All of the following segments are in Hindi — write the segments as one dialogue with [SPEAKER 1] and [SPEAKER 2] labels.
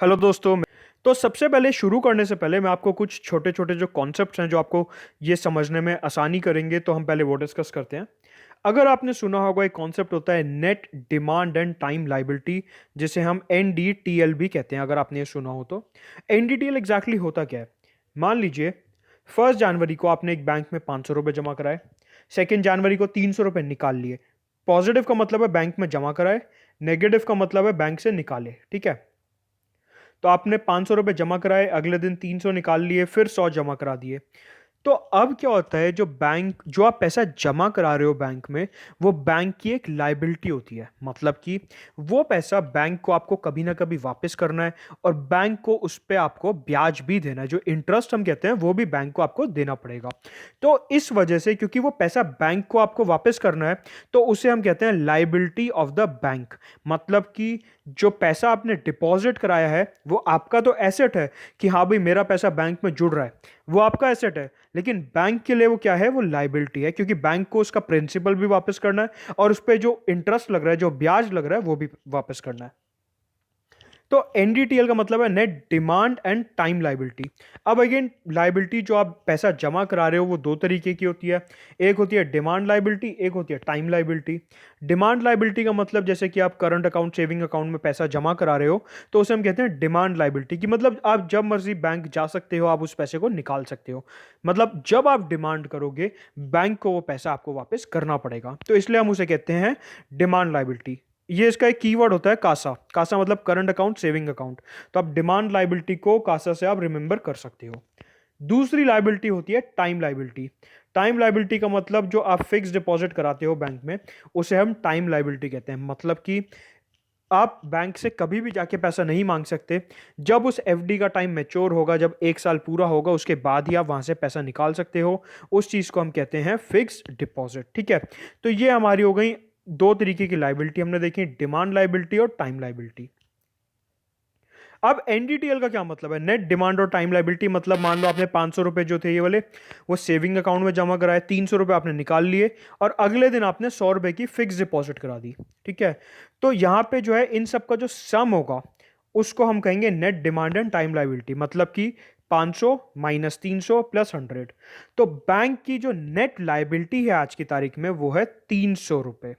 [SPEAKER 1] हेलो दोस्तों। तो सबसे पहले शुरू करने से पहले मैं आपको कुछ छोटे-छोटे जो कॉन्सेप्ट्स हैं जो आपको ये समझने में आसानी करेंगे, तो हम पहले वो डिस्कस करते हैं। अगर आपने सुना होगा, एक कॉन्सेप्ट होता है net demand and time liability, जिसे हम एनडीटीएल भी कहते हैं, अगर आपने ये सुना हो तो। एनडीटीएल एग्जैक्टली होता क्या है? मान लीजिए 1 जनवरी को आपने एक बैंक में ₹500 जमा कराए, 2 जनवरी को ₹300 निकाल लिए। पॉजिटिव का मतलब है बैंक में जमा कराए, नेगेटिव का मतलब है बैंक से निकाले, ठीक है? तो आपने ₹500 जमा कराए, अगले दिन 300 निकाल लिए, फिर 100 जमा करा दिए। तो अब क्या होता है, जो आप पैसा जमा करा रहे हो बैंक में, वो बैंक की एक लायबिलिटी होती है। मतलब कि वो पैसा बैंक को आपको कभी ना कभी वापस करना है, और बैंक को उस पे आपको ब्याज भी देना है। जो इंटरेस्ट हम कहते हैं, वो भी बैंक को आपको देना पड़ेगा। तो इस वजह से, क्योंकि वो पैसा बैंक को आपको वापस करना है, तो उसे हम कहते हैं लायबिलिटी ऑफ द बैंक। मतलब कि जो पैसा आपने डिपॉजिट कराया है, वो आपका तो एसेट है कि हाँ भाई, मेरा पैसा बैंक में जुड़ रहा है, वो आपका एसेट है। लेकिन बैंक के लिए वो क्या है? वो लायबिलिटी है, क्योंकि बैंक को उसका प्रिंसिपल भी वापस करना है, और उस पर जो इंटरेस्ट लग रहा है, जो ब्याज लग रहा है, वो भी वापस करना है। तो एनडीटीएल का मतलब है net demand and time liability. अब अगेन, लायबिलिटी जो आप पैसा जमा करा रहे हो, वो दो तरीके की होती है। एक होती है डिमांड लायबिलिटी, एक होती है टाइम लायबिलिटी। डिमांड लायबिलिटी का मतलब, जैसे कि आप करंट अकाउंट, सेविंग अकाउंट में पैसा जमा करा रहे हो, तो उसे हम कहते हैं डिमांड लायबिलिटी। की मतलब आप जब मर्जी बैंक जा सकते हो, आप उस पैसे को निकाल सकते हो। मतलब जब आप डिमांड करोगे, बैंक को वो पैसा आपको वापस करना पड़ेगा, तो इसलिए हम उसे कहते हैं डिमांड लायबिलिटी। ये इसका एक कीवर्ड होता है कासा। कासा मतलब करंट अकाउंट, सेविंग अकाउंट। तो आप डिमांड लायबिलिटी को कासा से आप रिमेंबर कर सकते हो। दूसरी लायबिलिटी होती है टाइम लायबिलिटी। टाइम लायबिलिटी का मतलब, जो आप फिक्स डिपॉजिट कराते हो बैंक में, उसे हम टाइम लायबिलिटी कहते हैं। मतलब कि आप बैंक से कभी भी जाके पैसा नहीं मांग सकते। जब उस एफडी का टाइम मैच्योर होगा, जब 1 साल पूरा होगा, उसके बाद ही आप वहां से पैसा निकाल सकते हो। उस चीज को हम कहते हैं फिक्स डिपॉजिट, ठीक है? तो ये हमारी हो गई दो तरीके की लायबिलिटी हमने देखी, डिमांड लायबिलिटी और टाइम लायबिलिटी। अब एनडीटीएल का क्या मतलब है? नेट डिमांड और टाइम लायबिलिटी। मतलब मान लो आपने ₹500 जो थे ये वाले, वो सेविंग अकाउंट में जमा कराए, ₹300 आपने निकाल लिए, और अगले दिन आपने ₹100 की फिक्स डिपॉजिट करा दी, ठीक है? तो यहां पे जो है, इन सब का जो सम होगा, उसको हम कहेंगे net demand and time liability. मतलब कि 500 माइनस 300 प्लस 100। तो बैंक की जो नेट लायबिलिटी है आज की तारीख में, वो है ₹300,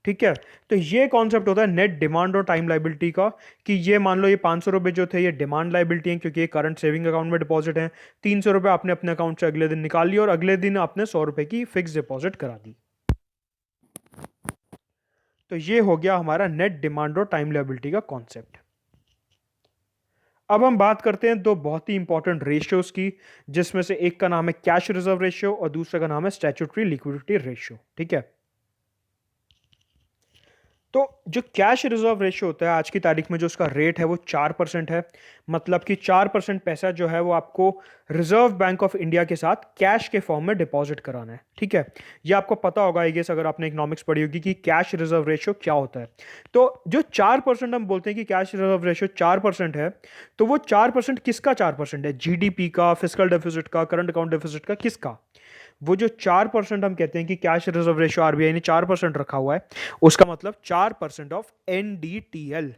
[SPEAKER 1] ठीक है? तो ये कॉन्सेप्ट होता है नेट डिमांड और टाइम लायबिलिटी का। कि ये मान लो, ये ₹500 जो थे, ये डिमांड लायबिलिटी है, क्योंकि ये करंट सेविंग अकाउंट में डिपॉजिट है। ₹300 आपने अपने अकाउंट से अगले दिन निकाल लिया, और अगले दिन आपने ₹100 की फिक्स डिपॉजिट करा दी। तो ये हो गया हमारा नेट डिमांड और टाइम लायबिलिटी का कॉन्सेप्ट। अब हम बात करते हैं दो बहुत ही इंपॉर्टेंट रेशियोज की, जिसमें से एक का नाम है कैश रिजर्व रेशियो, और दूसरे का नाम है स्टैट्यूटरी लिक्विडिटी रेशियो, ठीक है? तो जो कैश रिजर्व रेशियो होता है, आज की तारीख में जो उसका रेट है, वो 4% है। मतलब कि 4% पैसा जो है, वो आपको रिजर्व बैंक ऑफ इंडिया के साथ कैश के फॉर्म में डिपॉजिट कराना है, ठीक है? ये आपको पता होगा, आई गेस, अगर आपने इकोनॉमिक्स पढ़ी होगी, कि कैश रिजर्व रेशियो क्या होता है। तो जो 4% हम बोलते हैं कि कैश रिजर्व रेशियो 4% है, तो वो 4% किसका 4% है? जीडीपी का, फिजिकल डेफिसिट का, करंट अकाउंट डेफिसिट का, किसका? वो जो 4% हम कहते हैं कि कैश रिजर्व रेशियो आरबीआई ने 4% रखा हुआ है, उसका मतलब 4% ऑफ एनडीटीएल।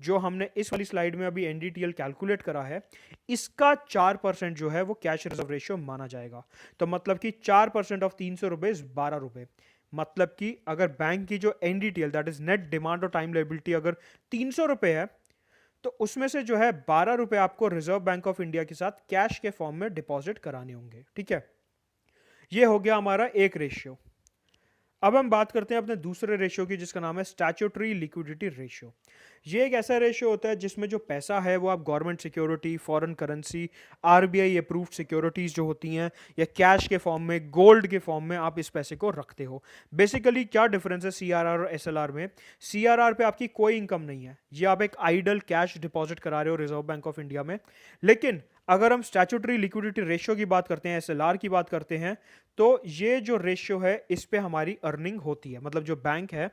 [SPEAKER 1] जो हमने इस वाली स्लाइड में अभी एनडीटीएल कैलकुलेट करा है, इसका 4% जो है, वो कैश रिजर्व रेशियो माना जाएगा। तो मतलब कि 4% ऑफ ₹300 ₹12। मतलब कि अगर बैंक की जो NDTL, that is net demand और टाइम लायबिलिटी, अगर ₹300 है, तो उसमें से जो है ₹12 आपको रिजर्व बैंक ऑफ इंडिया के साथ कैश के फॉर्म में डिपॉजिट कराने होंगे, ठीक है? ये हो गया हमारा एक रेशियो। अब हम बात करते हैं अपने दूसरे रेशियो की, जिसका नाम है स्टैट्यूटरी लिक्विडिटी रेशियो। ये एक ऐसा रेशियो होता है जिसमें जो पैसा है, वो आप government security, foreign currency, RBI approved securities जो होती हैं, या कैश के फॉर्म में, गोल्ड के फॉर्म में आप इस पैसे को रखते हो। बेसिकली क्या डिफरेंस है सीआरआर और एसएलआर में? सीआरआर पे आपकी कोई इनकम नहीं है, ये आप एक आइडल कैश डिपॉजिट करा रहे हो रिजर्व बैंक ऑफ इंडिया में। लेकिन अगर हम स्टैट्यूटरी लिक्विडिटी रेशियो की बात करते हैं, एसएलआर की बात करते हैं, तो ये जो रेशियो है, इस पे हमारी अर्निंग होती है। मतलब जो बैंक है,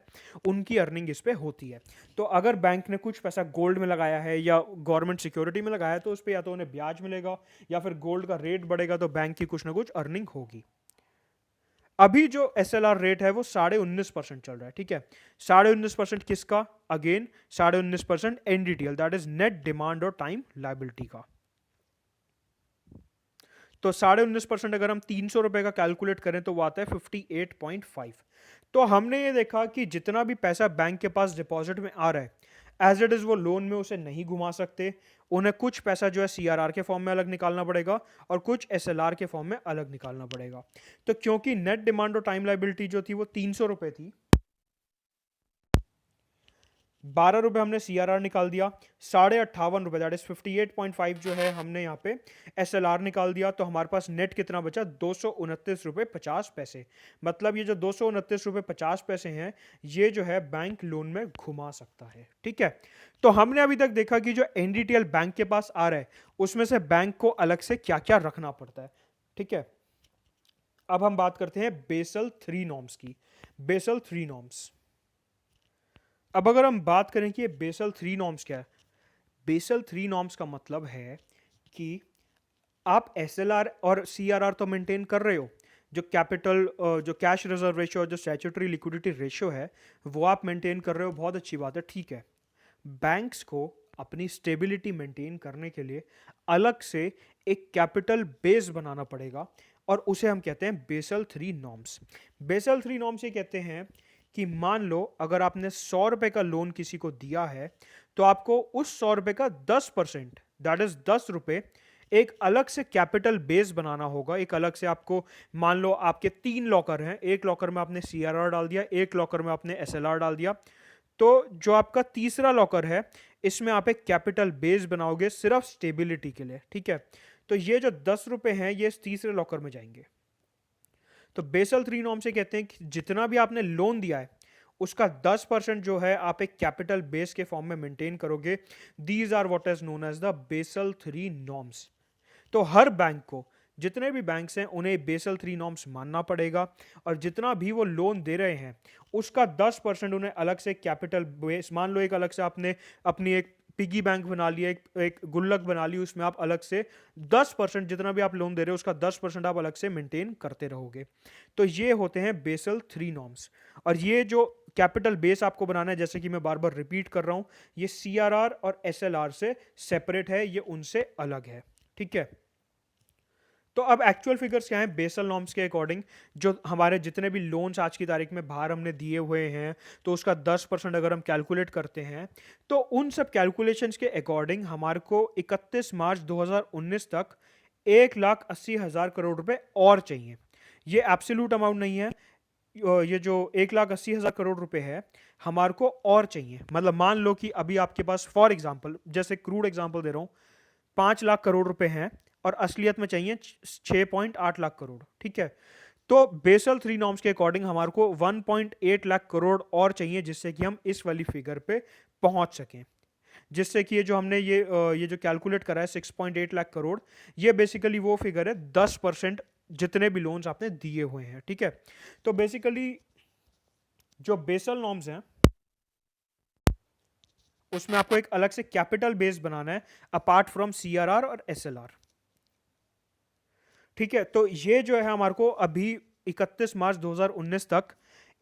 [SPEAKER 1] उनकी अर्निंग इस पे होती है। तो अगर बैंक ने कुछ पैसा गोल्ड में लगाया है, या गवर्नमेंट सिक्योरिटी में लगाया है, तो उस पे या तो उन्हें ब्याज मिलेगा, या फिर गोल्ड का रेट बढ़ेगा, तो बैंक की कुछ ना कुछ अर्निंग होगी। अभी जो SLR रेट है वो 19.5% चल रहा है, ठीक है। 19.5% किसका? Again 19.5% NDTL, that is net demand और टाइम लाइबिलिटी का। तो 19.5% अगर हम 300 रुपए का कैलकुलेट करें तो वो आता है 58.5। तो हमने ये देखा कि जितना भी पैसा बैंक के पास डिपॉजिट में आ रहा है एज इट इज वो लोन में उसे नहीं घुमा सकते, उन्हें कुछ पैसा जो है CRR के फॉर्म में अलग निकालना पड़ेगा और कुछ SLR के फॉर्म में अलग निकालना पड़ेगा। तो क्योंकि नेट डिमांड और टाइम लाइबिलिटी जो थी वो 300 रुपए थी, 12 रुपए हमने CRR निकाल दिया, 58.5 रुपए दैट इज 58.5 जो है हमने यहाँ पे SLR निकाल दिया, तो हमारे पास नेट कितना बचा? 229 रुपए 50 पैसे। मतलब ये जो 229 रुपए 50 पैसे हैं ये जो है बैंक लोन में घुमा सकता है, ठीक है। तो हमने अभी तक देखा कि जो NDTL बैंक के पास आ रहा है उसमें से बैंक को अलग से क्या क्या रखना पड़ता है, ठीक है। अब हम बात करते हैं बेसल 3 नॉर्म्स की। बेसल 3 नॉर्म्स, अब अगर हम बात करें कि ये बेसल 3 नॉर्म्स क्या है, बेसल 3 नॉर्म्स का मतलब है कि आप SLR और CRR तो मेंटेन कर रहे हो, जो कैपिटल जो कैश रिजर्व रेशियो और जो स्टैट्यूटरी लिक्विडिटी रेशियो है वो आप मेंटेन कर रहे हो, बहुत अच्छी बात है, ठीक है। बैंक्स को अपनी स्टेबिलिटी मेंटेन करने के लिए अलग से एक कैपिटल बेस बनाना पड़ेगा और उसे हम कहते हैं बेसल 3 नॉर्म्स। बेसल 3 नॉर्म्स ये कहते हैं कि मान लो अगर आपने 100 रुपए का लोन किसी को दिया है तो आपको उस 100 रुपए का 10% दैट इज 10 रुपए एक अलग से कैपिटल बेस बनाना होगा। एक अलग से आपको, मान लो आपके 3 लॉकर हैं, एक लॉकर में आपने CRR डाल दिया, एक लॉकर में आपने SLR डाल दिया, तो जो आपका तीसरा लॉकर है इसमें आप एक कैपिटल बेस बनाओगे सिर्फ स्टेबिलिटी के लिए, ठीक है। तो ये जो 10 रुपए हैं ये इस तीसरे लॉकर में जाएंगे। तो बेसल 3 नॉर्म से कहते हैं कि जितना भी आपने लोन दिया है उसका 10% जो है आप एक कैपिटल बेस के फॉर्म में मेंटेन करोगे। These are what is known as the Basel 3 norms. तो हर बैंक को, जितने भी बैंक्स हैं उन्हें बेसल 3 नॉर्म्स मानना पड़ेगा और जितना भी वो लोन दे रहे हैं उसका 10% उन्हें अलग से कैपिटल बेस, मान लो एक अलग से आपने अपनी एक पिगी बैंक बना लिया, एक गुल्लक बना ली, उसमें आप अलग से 10% जितना भी आप लोन दे रहे हो उसका 10% आप अलग से मेंटेन करते रहोगे। तो ये होते हैं बेसल 3 नॉर्म्स। और ये जो कैपिटल बेस आपको बनाना है, जैसे कि मैं बार बार रिपीट कर रहा हूं, ये CRR और SLR से सेपरेट है, ये उनसे अलग है, ठीक है। तो अब एक्चुअल फिगर्स क्या हैं बेसल नॉर्म्स के अकॉर्डिंग? जो हमारे जितने भी लोन्स आज की तारीख में बाहर हमने दिए हुए हैं तो उसका 10% अगर हम कैलकुलेट करते हैं तो उन सब कैलकुलेशंस के अकॉर्डिंग हमारे को 31 मार्च 2019 तक 1,80,000 करोड़ रुपए और चाहिए। ये एब्सोल्यूट अमाउंट नहीं है, ये जो 1,80,000 करोड़ रुपए है हमारे को और चाहिए। मतलब मान लो कि अभी आपके पास, फॉर एग्जाम्पल, जैसे क्रूड एग्जाम्पल दे रहा हूँ, 5 लाख करोड़ रुपए हैं और असलियत में चाहिए 6.8 लाख करोड़, ठीक है। तो बेसल 3 नॉर्म्स के अकॉर्डिंग हमारे को 1.8 लाख करोड़ और चाहिए जिससे कि हम इस वाली फिगर पे पहुंच सकें। जिससे कि ये जो हमने ये जो कैलकुलेट करा है 6.8 लाख करोड़, ये बेसिकली वो फिगर है 10% जितने भी लोन्स आपने दिए हुए हैं, ठीक है। तो बेसिकली जो बेसल नॉर्म्स हैं उसमें आपको एक अलग से कैपिटल बेस बनाना है अपार्ट फ्रॉम CRR और SLR, ठीक है। तो ये जो है हमारे को अभी 31 मार्च 2019 तक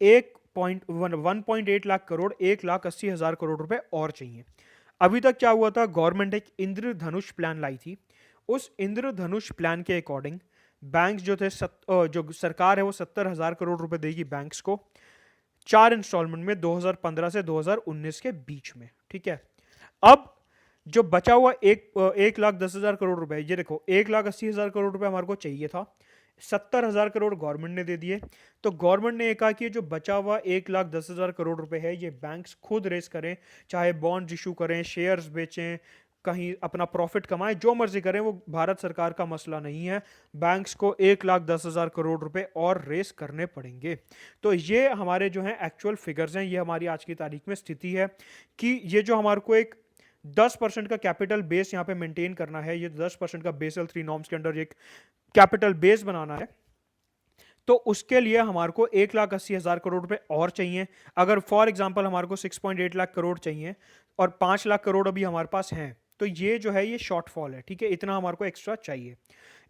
[SPEAKER 1] 1.8 लाख करोड़, 1,80,000 करोड़ रुपए और चाहिए। अभी तक क्या हुआ था, गवर्नमेंट एक इंद्रधनुष प्लान लाई थी। उस इंद्रधनुष प्लान के अकॉर्डिंग बैंक्स जो थे जो सरकार है वो 70,000 करोड़ रुपए देगी बैंक्स को 4 इंस्टॉलमेंट में 2015 से 2019 के बीच में, ठीक है। अब जो बचा हुआ 1,10,000 करोड़ रुपए, ये देखो 1,80,000 करोड़ रुपए हमारे को चाहिए था, 70,000 करोड़ गवर्नमेंट ने दे दिए। तो गवर्नमेंट ने ये कहा कि जो बचा हुआ 1,10,000 करोड़ रुपए है ये बैंक्स खुद रेस करें, चाहे बॉन्ड इशू करें, शेयर्स बेचें, कहीं अपना प्रॉफिट कमाएं, जो मर्जी करें, वो भारत सरकार का मसला नहीं है। बैंक्स को 1,10,000 करोड़ रुपए और रेस करने पड़ेंगे। तो ये हमारे जो हैं एक्चुअल फिगर्स हैं, ये हमारी आज की तारीख में स्थिति है कि ये जो हमारे को एक 10% का कैपिटल बेस यहाँ पे मेंटेन करना है, ये 10% का बेसल 3 नॉर्म्स के अंडर एक कैपिटल बेस बनाना है, तो उसके लिए हमारे को 1,80,000 करोड़ रुपए और चाहिए। अगर फॉर एग्जांपल हमारे को 6.8 लाख करोड़ चाहिए और 5 लाख करोड़ अभी हमारे पास हैं, तो ये जो है ये शॉर्टफॉल है, ठीक है, इतना हमारे को एक्स्ट्रा चाहिए।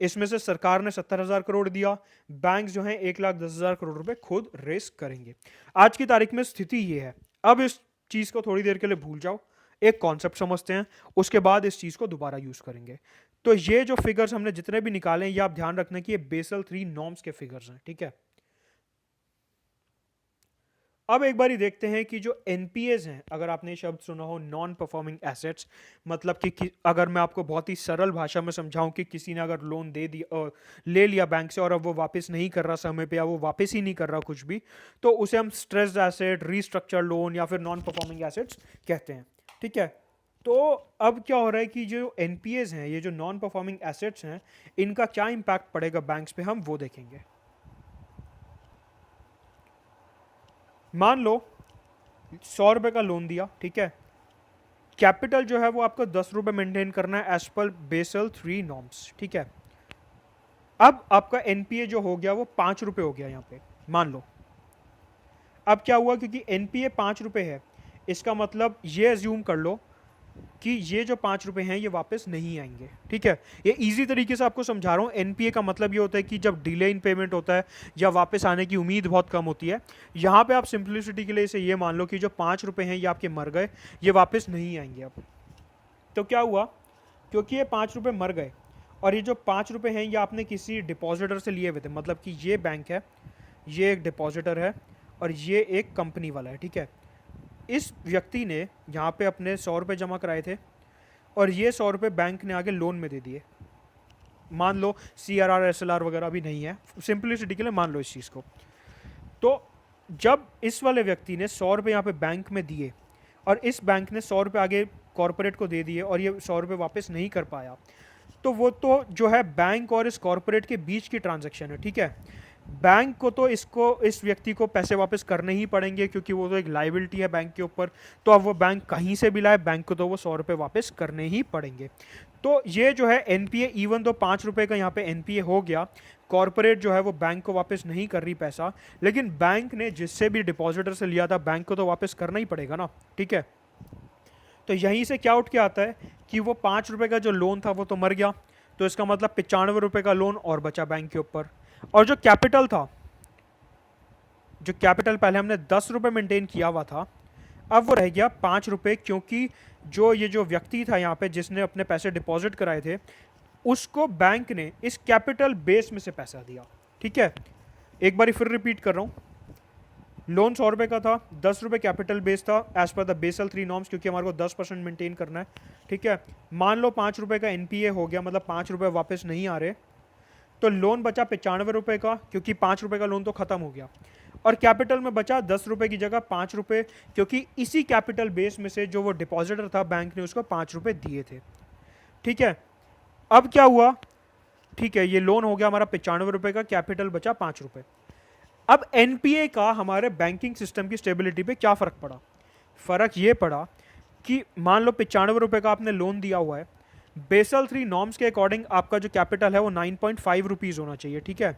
[SPEAKER 1] इसमें से सरकार ने 70,000 करोड़ दिया, बैंक जो है 1,10,000 करोड़ रुपए खुद रेस करेंगे। आज की तारीख में स्थिति ये है। अब इस चीज़ को थोड़ी देर के लिए भूल जाओ, एक कॉन्सेप्ट समझते हैं, उसके बाद इस चीज़ को दोबारा यूज़ करेंगे। तो ये जो फिगर्स हमने जितने भी निकाले हैं, ये आप ध्यान रखना कि ये बेसल 3 नॉर्म्स के फिगर्स हैं, ठीक है। अब एक बारी देखते हैं कि जो एनपीएज हैं, अगर आपने शब्द सुना हो नॉन परफॉर्मिंग एसेट्स, मतलब कि अगर मैं आपको बहुत ही सरल भाषा में समझाऊं कि किसी ने अगर लोन दे दिया, ले लिया बैंक से और अब वो वापस नहीं कर रहा समय पे, या वो वापस ही नहीं कर रहा कुछ भी, तो उसे हम स्ट्रेस्ड एसेट, रीस्ट्रक्चर लोन या फिर नॉन परफॉर्मिंग एसेट्स कहते हैं, ठीक है। तो अब क्या हो रहा है कि जो एनपीएज हैं, ये जो नॉन परफॉर्मिंग एसेट्स हैं, इनका क्या इम्पैक्ट पड़ेगा बैंक्स पे, हम वो देखेंगे। मान लो 100 रुपए का लोन दिया, ठीक है। कैपिटल जो है वो आपको 10 रुपए मेंटेन करना है एज पर बेसल 3 नॉर्म्स, ठीक है। अब आपका एनपीए जो हो गया वो 5 रुपए हो गया यहाँ पे, मान लो। अब क्या हुआ, क्योंकि एनपीए 5 रुपए है, इसका मतलब ये एज्यूम कर लो कि ये जो 5 रुपए हैं ये वापस नहीं आएंगे, ठीक है। ये इजी तरीके से आपको समझा रहा हूँ। एनपीए का मतलब ये होता है कि जब डिले इन पेमेंट होता है या वापस आने की उम्मीद बहुत कम होती है। यहाँ पे आप सिंप्लिसिटी के लिए इसे ये मान लो कि जो 5 रुपए हैं ये आपके मर गए, ये वापस नहीं आएंगे अब। तो क्या हुआ, क्योंकि ये 5 रुपए मर गए और ये जो 5 रुपए हैं ये आपने किसी डिपॉजिटर से लिए हुए थे, मतलब कि ये बैंक है, ये एक डिपॉजिटर है और ये एक कंपनी वाला है, ठीक है। इस व्यक्ति ने यहाँ पे अपने 100 रुपये जमा कराए थे और ये 100 रुपये बैंक ने आगे लोन में दे दिए। मान लो CRR SLR वगैरह भी नहीं है, सिंपलिसिटी के लिए मान लो इस चीज़ को। तो जब इस वाले व्यक्ति ने 100 रुपये यहाँ पे बैंक में दिए और इस बैंक ने 100 रुपये आगे कॉरपोरेट को दे दिए और ये 100 रुपये वापस नहीं कर पाया, तो वो तो जो है बैंक और इस कॉरपोरेट के बीच की ट्रांजैक्शन है, ठीक है। बैंक को तो इस व्यक्ति को पैसे वापस करने ही पड़ेंगे, क्योंकि वो तो एक लाइबिलिटी है बैंक के ऊपर। तो अब वो बैंक कहीं से भी लाए, बैंक को तो वो 100 रुपये वापस करने ही पड़ेंगे। तो ये जो है एनपीए, इवन तो 5 रुपये का यहाँ पे एनपीए हो गया, कॉरपोरेट जो है वो बैंक को वापस नहीं कर रही पैसा, लेकिन बैंक ने जिससे भी डिपॉजिटर से लिया था, बैंक को तो वापस करना ही पड़ेगा ना, ठीक है। तो यहीं से क्या उठ के आता है कि वो 5 रुपये का जो लोन था वो तो मर गया, तो इसका मतलब 95 रुपये का लोन और बचा बैंक के ऊपर। और जो कैपिटल था, जो कैपिटल पहले हमने 10 रुपये मेंटेन किया हुआ था, अब वो रह गया 5 रुपये, क्योंकि जो ये जो व्यक्ति था यहाँ पे जिसने अपने पैसे डिपॉजिट कराए थे, उसको बैंक ने इस कैपिटल बेस में से पैसा दिया, ठीक है। एक बार फिर रिपीट कर रहा हूँ, लोन 100 रुपये का था, 10 रुपये कैपिटल बेस था as per the Basel 3 norms, क्योंकि हमारे को 10% मेंटेन करना है, ठीक है। मान लो 5 रुपये का एनपीए हो गया, मतलब 5 रुपये वापस नहीं आ रहे, तो लोन बचा 95 रुपये का, क्योंकि 5 रुपये का लोन तो खत्म हो गया, और कैपिटल में बचा 10 रुपये की जगह 5 रुपये, क्योंकि इसी कैपिटल बेस में से जो वो डिपॉजिटर था बैंक ने उसको 5 रुपये दिए थे, ठीक है। अब क्या हुआ, ठीक है, ये लोन हो गया हमारा 95 रुपये का, कैपिटल बचा 5 रुपये। अब एनपीए का हमारे बैंकिंग सिस्टम की स्टेबिलिटी पे क्या फ़र्क पड़ा? फ़र्क ये पड़ा कि मान लो 95 रुपये का आपने लोन दिया हुआ है, बेसल 3 नॉर्म्स के अकॉर्डिंग आपका जो कैपिटल है वो 9.5 रुपीज़ होना चाहिए, ठीक है।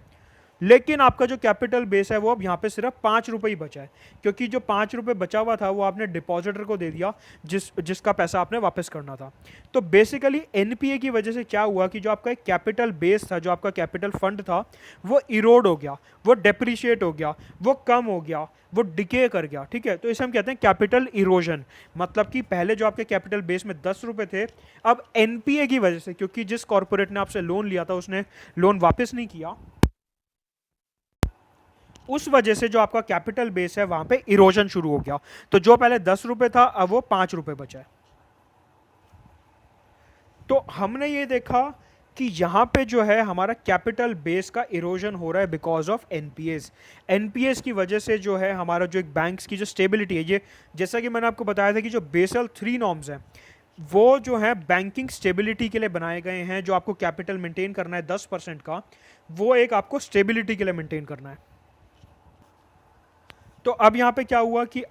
[SPEAKER 1] लेकिन आपका जो कैपिटल बेस है वो अब यहाँ पे सिर्फ 5 रुपये ही बचा है, क्योंकि जो 5 रुपये बचा हुआ था वो आपने डिपॉजिटर को दे दिया, जिसका पैसा आपने वापस करना था। तो बेसिकली एनपीए की वजह से क्या हुआ कि जो आपका एक कैपिटल बेस था, जो आपका कैपिटल फंड था, वो इरोड हो गया, वो डेप्रिशिएट हो गया, वो कम हो गया, वो डिके कर गया, ठीक है। तो इसे हम कहते हैं कैपिटल इरोजन। मतलब कि पहले जो आपके कैपिटल बेस में 10 रुपये थे, अब एनपीए की वजह से, क्योंकि जिस कॉर्पोरेट ने आपसे लोन लिया था उसने लोन वापस नहीं किया, उस वजह से जो आपका कैपिटल बेस है वहां पे इरोजन शुरू हो गया। तो जो पहले 10 रुपये था अब वो 5 रुपये बचा है। तो हमने ये देखा कि यहाँ पे जो है हमारा कैपिटल बेस का इरोजन हो रहा है बिकॉज ऑफ एनपीएस। एनपीएस की वजह से जो है हमारा जो एक बैंक्स की जो स्टेबिलिटी है, ये जैसा कि मैंने आपको बताया था कि जो बेसल 3 नॉर्म्स हैं वो जो है बैंकिंग स्टेबिलिटी के लिए बनाए गए हैं। जो आपको कैपिटल मेंटेन करना है 10% का, वो एक आपको स्टेबिलिटी के लिए मेंटेन करना है। तो अब यहाँ पे क्या हुआ कि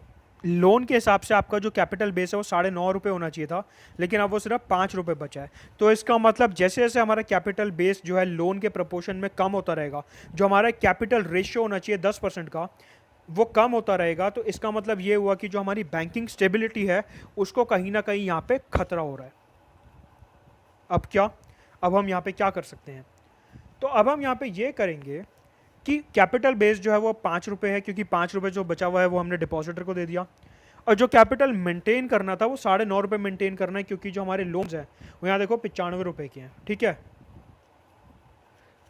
[SPEAKER 1] लोन के हिसाब से आपका जो कैपिटल बेस है वो 9.5 रुपये होना चाहिए था, लेकिन अब वो सिर्फ 5 रुपये बचा है। तो इसका मतलब जैसे जैसे हमारा कैपिटल बेस जो है लोन के प्रपोर्शन में कम होता रहेगा, जो हमारा कैपिटल रेशियो होना चाहिए 10% का, वो कम होता रहेगा। तो इसका मतलब ये हुआ कि जो हमारी बैंकिंग स्टेबिलिटी है उसको कहीं ना कहीं यहाँ पे खतरा हो रहा है। अब क्या, अब हम यहाँ पे क्या कर सकते हैं? तो अब हम यहाँ पे ये करेंगे कि कैपिटल बेस जो है वो 5 रुपये है, क्योंकि 5 रुपये जो बचा हुआ है वो हमने डिपॉजिटर को दे दिया। और जो कैपिटल मेंटेन करना था वो 9.5 रुपये मेंटेन करना है, क्योंकि जो हमारे लोन्स हैं वो यहाँ देखो 95 रुपये के हैं, ठीक है।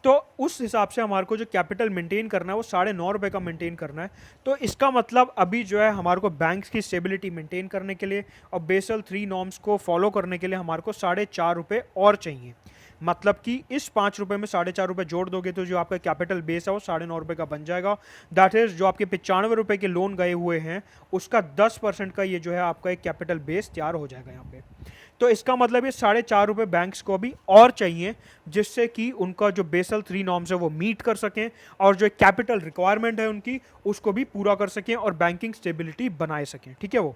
[SPEAKER 1] तो उस हिसाब से हमारे को जो कैपिटल मेंटेन करना है वो 9.5 रुपये का मेंटेन करना है। तो इसका मतलब अभी जो है हमारे को बैंक्स की स्टेबिलिटी मेंटेन करने के लिए और बेसल 3 नॉर्म्स को फॉलो करने के लिए हमारे को 4.5 रुपये और चाहिए। मतलब कि इस 5 रुपये में 4.5 रुपये जोड़ दोगे तो जो आपका कैपिटल बेस है वो 9.5 रुपये का बन जाएगा। दैट इज जो आपके 95 रुपये के लोन गए हुए हैं उसका 10% का ये जो है आपका एक कैपिटल बेस तैयार हो जाएगा यहाँ पे। तो इसका मतलब ये 4.5 रुपये बैंक्स को अभी और चाहिए, जिससे कि उनका जो बेसल 3 नॉर्म्स है वो मीट कर सकें और जो कैपिटल रिक्वायरमेंट है उनकी उसको भी पूरा कर सकें और बैंकिंग स्टेबिलिटी बनाए सकें, ठीक है। वो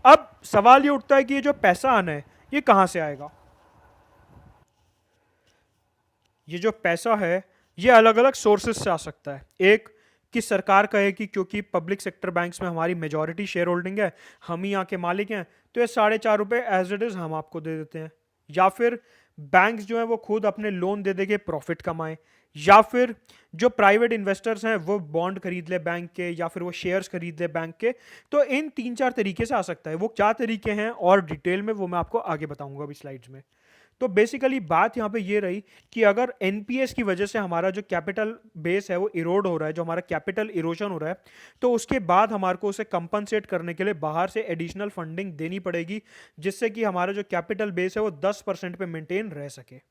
[SPEAKER 1] अब सवाल ये उठता है कि ये जो पैसा आना है ये कहाँ से आएगा। ये जो पैसा है ये अलग अलग सोर्सेज से आ सकता है। एक कि सरकार कहे कि क्योंकि पब्लिक सेक्टर बैंक्स में हमारी मेजॉरिटी शेयर होल्डिंग है, हम ही यहाँ के मालिक हैं, तो ये 4.5 रुपये एज इट इज़ हम आपको दे देते हैं। या फिर बैंक्स जो हैं वो खुद अपने लोन दे दे के प्रॉफिट कमाएं, या फिर जो प्राइवेट इन्वेस्टर्स हैं वो बॉन्ड खरीद ले बैंक के, या फिर वो शेयर्स खरीद ले बैंक के। तो इन 3-4 तरीके से आ सकता है। वो क्या तरीके हैं और डिटेल में वो मैं आपको आगे बताऊंगा अभी स्लाइड्स में। तो बेसिकली बात यहाँ पे ये रही कि अगर एनपीएस की वजह से हमारा जो कैपिटल बेस है वो इरोड हो रहा है, जो हमारा कैपिटल इरोजन हो रहा है, तो उसके बाद हमारे को उसे कंपनसेट करने के लिए बाहर से एडिशनल फंडिंग देनी पड़ेगी, जिससे कि हमारा जो कैपिटल बेस है वो 10% पे मेंटेन रह सके।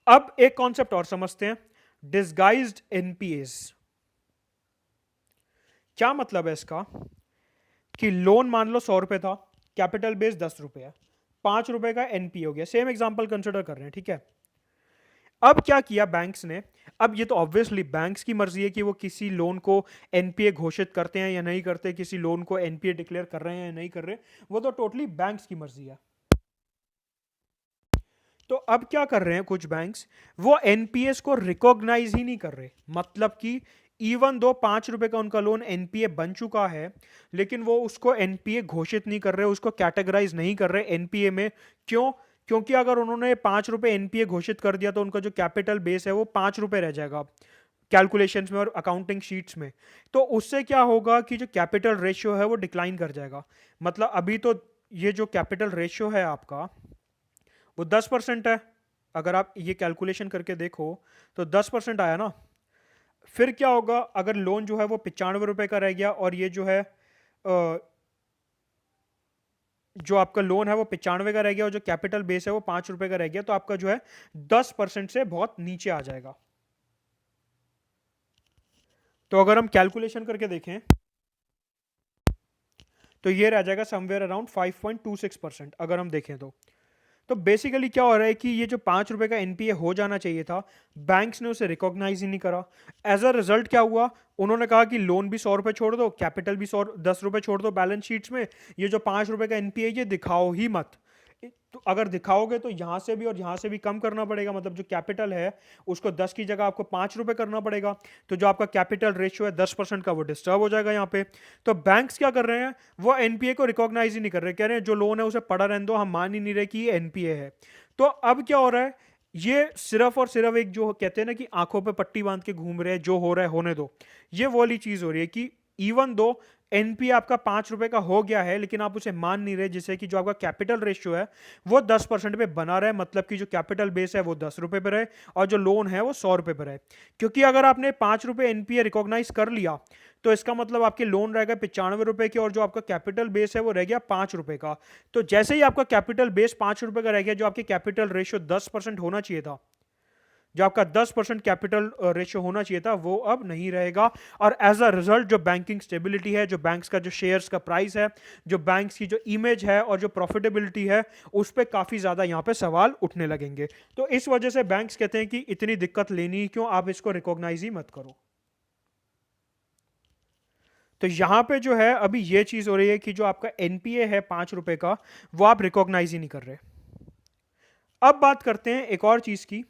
[SPEAKER 1] अब एक कॉन्सेप्ट और समझते हैं, डिस्गाइज्ड एनपीएस। क्या मतलब है इसका कि लोन मान लो 100 रुपए था, कैपिटल बेस 10 रुपए है, 5 रुपए का एनपीए हो गया। सेम एग्जांपल कंसिडर कर रहे हैं, ठीक है। अब क्या किया बैंक्स ने, अब ये तो ऑब्वियसली बैंक्स की मर्जी है कि वो किसी लोन को एनपीए घोषित करते हैं या नहीं करते, किसी लोन को एनपीए डिक्लेयर कर रहे हैं या नहीं कर रहे, वो तो टोटली बैंक्स की मर्जी है। तो अब क्या कर रहे हैं कुछ बैंक्स, वो एनपीएस को रिकॉग्नाइज ही नहीं कर रहे। मतलब कि इवन दो 5 रुपए का उनका लोन एनपीए बन चुका है, लेकिन वो उसको एनपीए घोषित नहीं कर रहे, उसको कैटेगराइज नहीं कर रहे एनपीए में। क्यों? क्योंकि अगर उन्होंने 5 रुपए एनपीए घोषित कर दिया तो उनका जो कैपिटल बेस है वो 5 रुपए रह जाएगा कैलकुलेशंस में और अकाउंटिंग शीट्स में। तो उससे क्या होगा कि जो कैपिटल रेशियो है वो डिक्लाइन कर जाएगा। मतलब अभी तो ये जो कैपिटल रेशियो है आपका वो 10% है। अगर आप ये कैलकुलेशन करके देखो तो 10% आया ना। फिर क्या होगा अगर लोन जो है वो 95 रुपए का रह गया और ये जो है जो आपका लोन है वो 95 का रह गया और जो कैपिटल बेस है वो 5 रुपए का रह गया, तो आपका जो है 10% से बहुत नीचे आ जाएगा। तो अगर हम कैलकुलेशन करके देखें तो ये रह जाएगा समवेयर अराउंड 5.26% अगर हम देखें तो बेसिकली क्या हो रहा है कि ये जो 5 रुपए का एनपीए हो जाना चाहिए था, बैंक्स ने उसे रिकॉग्नाइज ही नहीं करा। एज अ रिजल्ट क्या हुआ, उन्होंने कहा कि लोन भी 100 रुपए छोड़ दो, कैपिटल भी 10 रुपए छोड़ दो बैलेंस शीट्स में, ये जो 5 रुपए का एनपीए ये दिखाओ ही मत। तो अगर दिखाओगे तो यहाँ से भी और यहाँ से भी कम करना पड़ेगा। मतलब जो कैपिटल है उसको 10 की जगह आपको 5 रुपए करना पड़ेगा। तो जो आपका कैपिटल रेशियो है 10% का वो डिस्टर्ब हो जाएगा यहाँ पे। तो बैंक्स क्या कर रहे हैं, वो एनपीए को रिकॉग्नाइज ही नहीं कर रहे, कह रहे हैं जो लोन है उसे पड़ा रहने दो, हम मान ही नहीं रहे कि ये एनपीए है। तो अब क्या हो रहा है, ये सिर्फ और सिर्फ एक जो कहते हैं ना कि आंखों पे पट्टी बांध के घूम रहे हैं, जो हो रहा है होने दो, ये वाली चीज हो रही है कि इवन दो एनपीए आपका 5 रुपए का हो गया है लेकिन आप उसे मान नहीं रहे, जिससे कि जो आपका कैपिटल रेशियो है वो 10% पे बना रहे। मतलब कि जो कैपिटल बेस है वो 10 रुपए पे रहे और जो लोन है वो 100 रुपए पे रहे। क्योंकि अगर आपने 5 रुपए एनपीए रिकॉग्नाइज कर लिया तो इसका मतलब आपके लोन रह गए 95 रुपए के और जो आपका कैपिटल बेस है वो रह गया 5 रुपए का। तो जैसे ही आपका कैपिटल बेस 5 रुपए का रह गया, जो आपके कैपिटल रेशियो 10% होना चाहिए था, जो आपका 10% कैपिटल रेशियो होना चाहिए था, वो अब नहीं रहेगा। और एज अ रिजल्ट जो बैंकिंग स्टेबिलिटी है, जो बैंक्स का जो शेयर्स का प्राइस है, जो बैंक्स की जो इमेज है और जो प्रॉफिटेबिलिटी है, उस पर काफ़ी ज़्यादा यहाँ पे सवाल उठने लगेंगे। तो इस वजह से बैंक्स कहते हैं कि इतनी दिक्कत लेनी क्यों, आप इसको रिकॉग्नाइज ही मत करो। तो यहाँ पे जो है अभी ये चीज़ हो रही है कि जो आपका एनपीए है 5 रुपए का, वो आप रिकॉग्नाइज ही नहीं कर रहे। अब बात करते हैं एक और चीज़ की।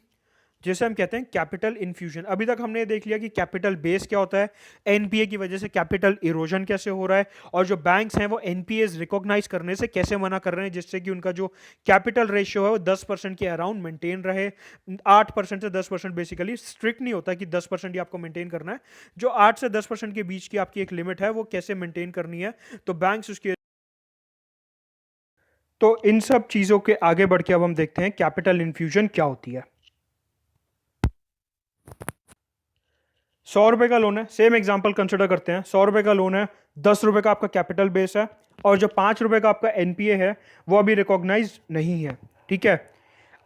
[SPEAKER 1] जैसे हम कहते हैं कैपिटल इन्फ्यूजन। अभी तक हमने ये देख लिया कि कैपिटल बेस क्या होता है, एनपीए की वजह से कैपिटल इरोजन कैसे हो रहा है, और जो बैंक्स हैं वो एनपीएस रिकॉग्नाइज करने से कैसे मना कर रहे हैं, जिससे कि उनका जो कैपिटल रेशियो है वो 10% के अराउंड मेंटेन रहे। 8% से 10% बेसिकली स्ट्रिक्ट नहीं होता कि 10% ही आपको मेंटेन करना है, जो 8 से 10% के बीच की आपकी एक लिमिट है वो कैसे मेंटेन करनी है, तो बैंक्स उसकी। तो इन सब चीज़ों के आगे बढ़ के अब हम देखते हैं कैपिटल इन्फ्यूजन क्या होती है। 100 रुपए का लोन है, सेम एग्जांपल कंसिडर करते हैं। 100 रुपए का लोन है, 10 रुपए का आपका कैपिटल बेस है, और जो 5 रुपए का आपका एनपीए है वो अभी रिकॉग्नाइज नहीं है। ठीक है,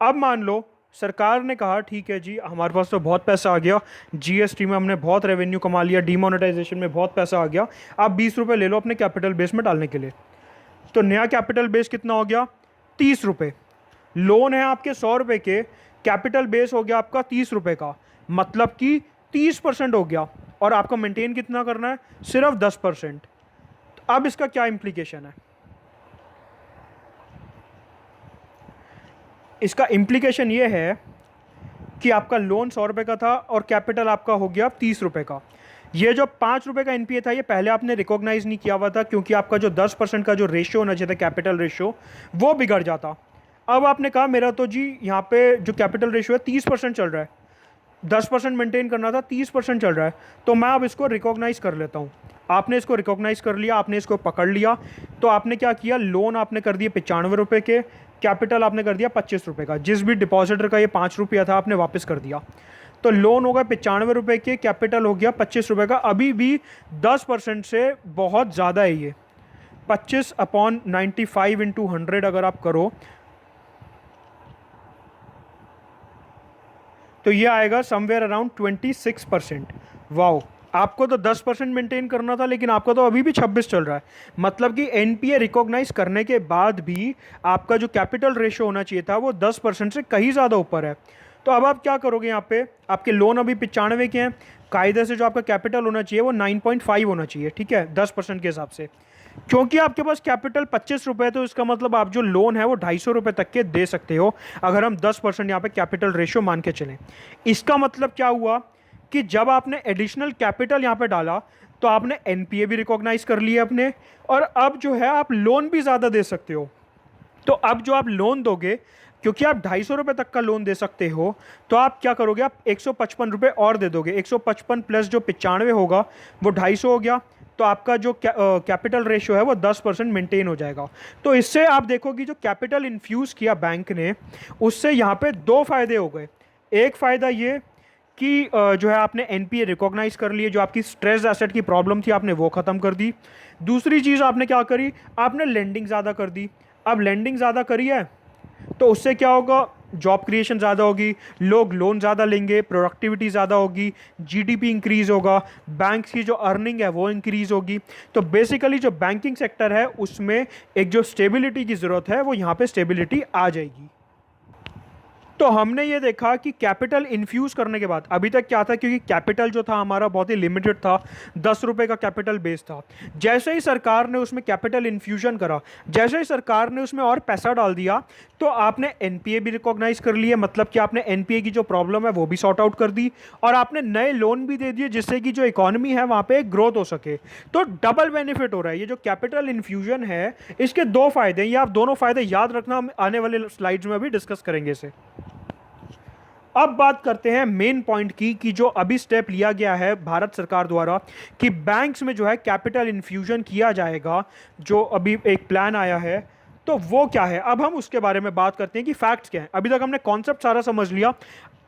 [SPEAKER 1] अब मान लो सरकार ने कहा ठीक है जी, हमारे पास तो बहुत पैसा आ गया, जीएसटी में हमने बहुत रेवेन्यू कमा लिया, डीमोनेटाइजेशन में बहुत पैसा आ गया, आप 20 रुपए ले लो अपने कैपिटल बेस में डालने के लिए। तो नया कैपिटल बेस कितना हो गया? 30 रुपए। लोन है आपके 100 रुपए के, कैपिटल बेस हो गया आपका 30 रुपए का, मतलब कि 30% हो गया, और आपको मेंटेन कितना करना है? सिर्फ 10%। अब इसका क्या इंप्लीकेशन है? इसका इंप्लीकेशन ये है कि आपका लोन 100 रुपए का था और कैपिटल आपका हो गया 30 रुपए का। ये जो 5 रुपए का एनपीए था ये पहले आपने रिकॉग्नाइज नहीं किया हुआ था, क्योंकि आपका जो 10% का जो रेशियो होना चाहिए था कैपिटल रेशियो, वो बिगड़ जाता। अब आपने कहा मेरा तो जी यहाँ पे जो कैपिटल रेशियो है 30% चल रहा है, 10% मेंटेन करना था, 30% चल रहा है, तो मैं अब इसको रिकॉग्नाइज कर लेता हूँ। आपने इसको रिकॉग्नाइज कर लिया, आपने इसको पकड़ लिया, तो आपने क्या किया? लोन आपने कर दिए 95 रुपए के, कैपिटल आपने कर दिया 25 रुपए का। जिस भी डिपॉजिटर का ये 5 रुपया था आपने वापस कर दिया, तो लोन होगा 95 रुपए के, कैपिटल हो गया 25 रुपए का। अभी भी 10% से बहुत ज़्यादा है ये। 25/95 इंटू 100 अगर आप करो तो ये आएगा समवेयर अराउंड 26%। वाओ, आपको तो 10% मेंटेन करना था, लेकिन आपका तो अभी भी 26 चल रहा है। मतलब कि एनपीए रिकॉग्नाइज करने के बाद भी आपका जो कैपिटल रेशियो होना चाहिए था वो 10% से कहीं ज़्यादा ऊपर है। तो अब आप क्या करोगे? यहाँ पे आपके लोन अभी 95 के हैं, कायदे से जो आपका कैपिटल होना चाहिए वो 9.5 होना चाहिए, ठीक है, 10% के हिसाब से। क्योंकि आपके पास कैपिटल 25 रुपए है, तो इसका मतलब आप जो लोन है वो 250 रुपए तक के दे सकते हो, अगर हम 10% यहाँ पे कैपिटल रेशियो मान के चलें। इसका मतलब क्या हुआ कि जब आपने एडिशनल कैपिटल यहाँ पे डाला तो आपने एनपीए भी रिकॉग्नाइज कर लिया अपने, और अब जो है आप लोन भी ज़्यादा दे सकते हो। तो अब जो आप लोन दोगे, क्योंकि आप 250 रुपए तक का लोन दे सकते हो, तो आप क्या करोगे? आप 155 रुपए और दे दोगे। 155 प्लस जो 95 होगा वो 250 हो गया, तो आपका जो कैपिटल रेशियो है वो 10% मेंटेन हो जाएगा। तो इससे आप देखोगे जो कैपिटल इन्फ्यूज़ किया बैंक ने, उससे यहाँ पे दो फायदे हो गए। एक फ़ायदा ये कि जो है आपने एनपीए रिकॉग्नाइज कर लिए, जो आपकी स्ट्रेस एसेट की प्रॉब्लम थी आपने वो ख़त्म कर दी। दूसरी चीज़ आपने क्या करी? आपने लेंडिंग ज़्यादा कर दी। अब लेंडिंग ज़्यादा करी है तो उससे क्या होगा? जॉब क्रिएशन ज़्यादा होगी, लोग लोन ज़्यादा लेंगे, प्रोडक्टिविटी ज़्यादा होगी, जीडीपी इंक्रीज़ होगा, बैंक की जो अर्निंग है वो इंक्रीज़ होगी। तो बेसिकली जो बैंकिंग सेक्टर है उसमें एक जो स्टेबिलिटी की ज़रूरत है वो यहाँ पे स्टेबिलिटी आ जाएगी। तो हमने ये देखा कि कैपिटल इन्फ्यूज़ करने के बाद, अभी तक क्या था, क्योंकि कैपिटल जो था हमारा बहुत ही लिमिटेड था, 10 रुपए का कैपिटल बेस था। जैसे ही सरकार ने उसमें कैपिटल इन्फ्यूजन करा, जैसे ही सरकार ने उसमें और पैसा डाल दिया, तो आपने एनपीए भी रिकॉग्नाइज कर लिया, मतलब कि आपने एनपीए की जो प्रॉब्लम है वो भी सॉर्ट आउट कर दी, और आपने नए लोन भी दे दिए, जिससे कि जो इकोनॉमी है वहाँ पे ग्रोथ हो सके। तो डबल बेनिफिट हो रहा है। ये जो कैपिटल इन्फ्यूजन है इसके दो फायदे हैं, ये आप दोनों फायदे याद रखना, हम आने वाले स्लाइड्स में अभी डिस्कस करेंगे इसे। अब बात करते हैं मेन पॉइंट की, कि जो अभी स्टेप लिया गया है भारत सरकार द्वारा कि बैंक्स में जो है कैपिटल इन्फ्यूजन किया जाएगा, जो अभी एक प्लान आया है, तो वो क्या है? अब हम उसके बारे में बात करते हैं कि फैक्ट्स क्या है। अभी तक हमने कॉन्सेप्ट सारा समझ लिया,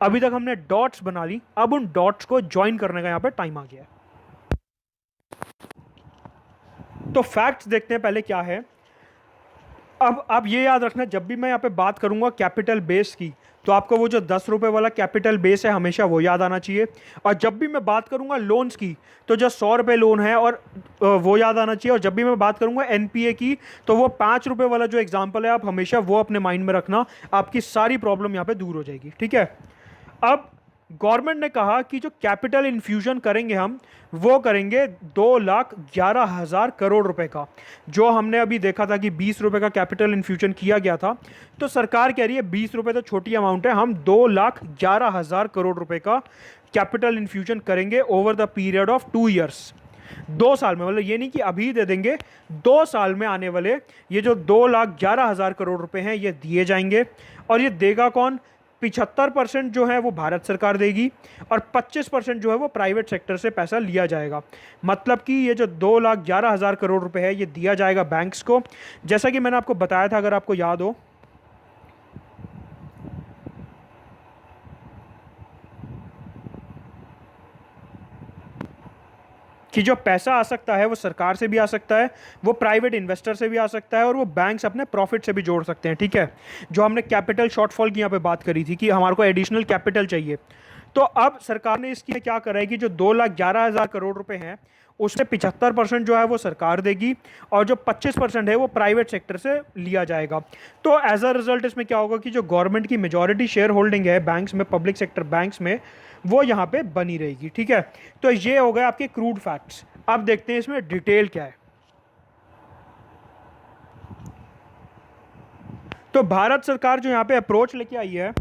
[SPEAKER 1] अभी तक हमने डॉट्स बना ली, अब उन डॉट्स को ज्वाइन करने का यहाँ पे टाइम आ गया है। तो फैक्ट्स देखते हैं पहले क्या है। अब आप ये याद रखना, जब भी मैं यहाँ पे बात करूंगा कैपिटल बेस की, तो आपको वो जो 10 रुपए वाला कैपिटल बेस है हमेशा वो याद आना चाहिए। और जब भी मैं बात करूंगा लोन्स की, तो जो 100 रुपए लोन है और वो याद आना चाहिए। और जब भी मैं बात करूंगा एनपीए की, तो वो 5 रुपए वाला जो एग्जाम्पल है आप हमेशा वो अपने माइंड में रखना, आपकी सारी प्रॉब्लम यहाँ पे दूर हो जाएगी। ठीक है, अब गवर्नमेंट ने कहा कि जो कैपिटल इन्फ्यूजन करेंगे हम, वो करेंगे 2,11,000 करोड़ रुपए का। जो हमने अभी देखा था कि 20 रुपए का कैपिटल इन्फ्यूजन किया गया था, तो सरकार कह रही है 20 रुपए तो छोटी अमाउंट है, हम 2,11,000 करोड़ रुपए का कैपिटल इन्फ्यूजन करेंगे over the period of 2 years. 2 साल में, मतलब ये नहीं कि अभी दे देंगे, 2 साल में आने वाले ये जो 2,11,000 करोड़ रुपए हैं ये दिए जाएंगे। और ये देगा कौन? 75% जो है वो भारत सरकार देगी और 25% जो है वो प्राइवेट सेक्टर से पैसा लिया जाएगा। मतलब कि ये जो 2,11,000 करोड़ रुपए है ये दिया जाएगा बैंक्स को। जैसा कि मैंने आपको बताया था, अगर आपको याद हो, कि जो पैसा आ सकता है वो सरकार से भी आ सकता है, वो प्राइवेट इन्वेस्टर से भी आ सकता है, और वो बैंक्स अपने प्रॉफिट से भी जोड़ सकते हैं। ठीक है, जो हमने कैपिटल शॉर्टफॉल की यहाँ पे बात करी थी कि हमारे को एडिशनल कैपिटल चाहिए, तो अब सरकार ने इसकी क्या करा है कि जो 2,11,000 करोड़ रुपए हैं उसमें 75% जो है वो सरकार देगी और जो 25% है वो प्राइवेट सेक्टर से लिया जाएगा। तो एज अ रिजल्ट इसमें क्या होगा कि जो गवर्नमेंट की मेजॉरिटी शेयर होल्डिंग है बैंक्स में, पब्लिक सेक्टर बैंक्स में, वो यहाँ पे बनी रहेगी। ठीक है, तो ये हो गए आपके क्रूड फैक्ट्स। अब देखते हैं इसमें डिटेल क्या है। तो भारत सरकार जो यहाँ पे अप्रोच लेके आई है,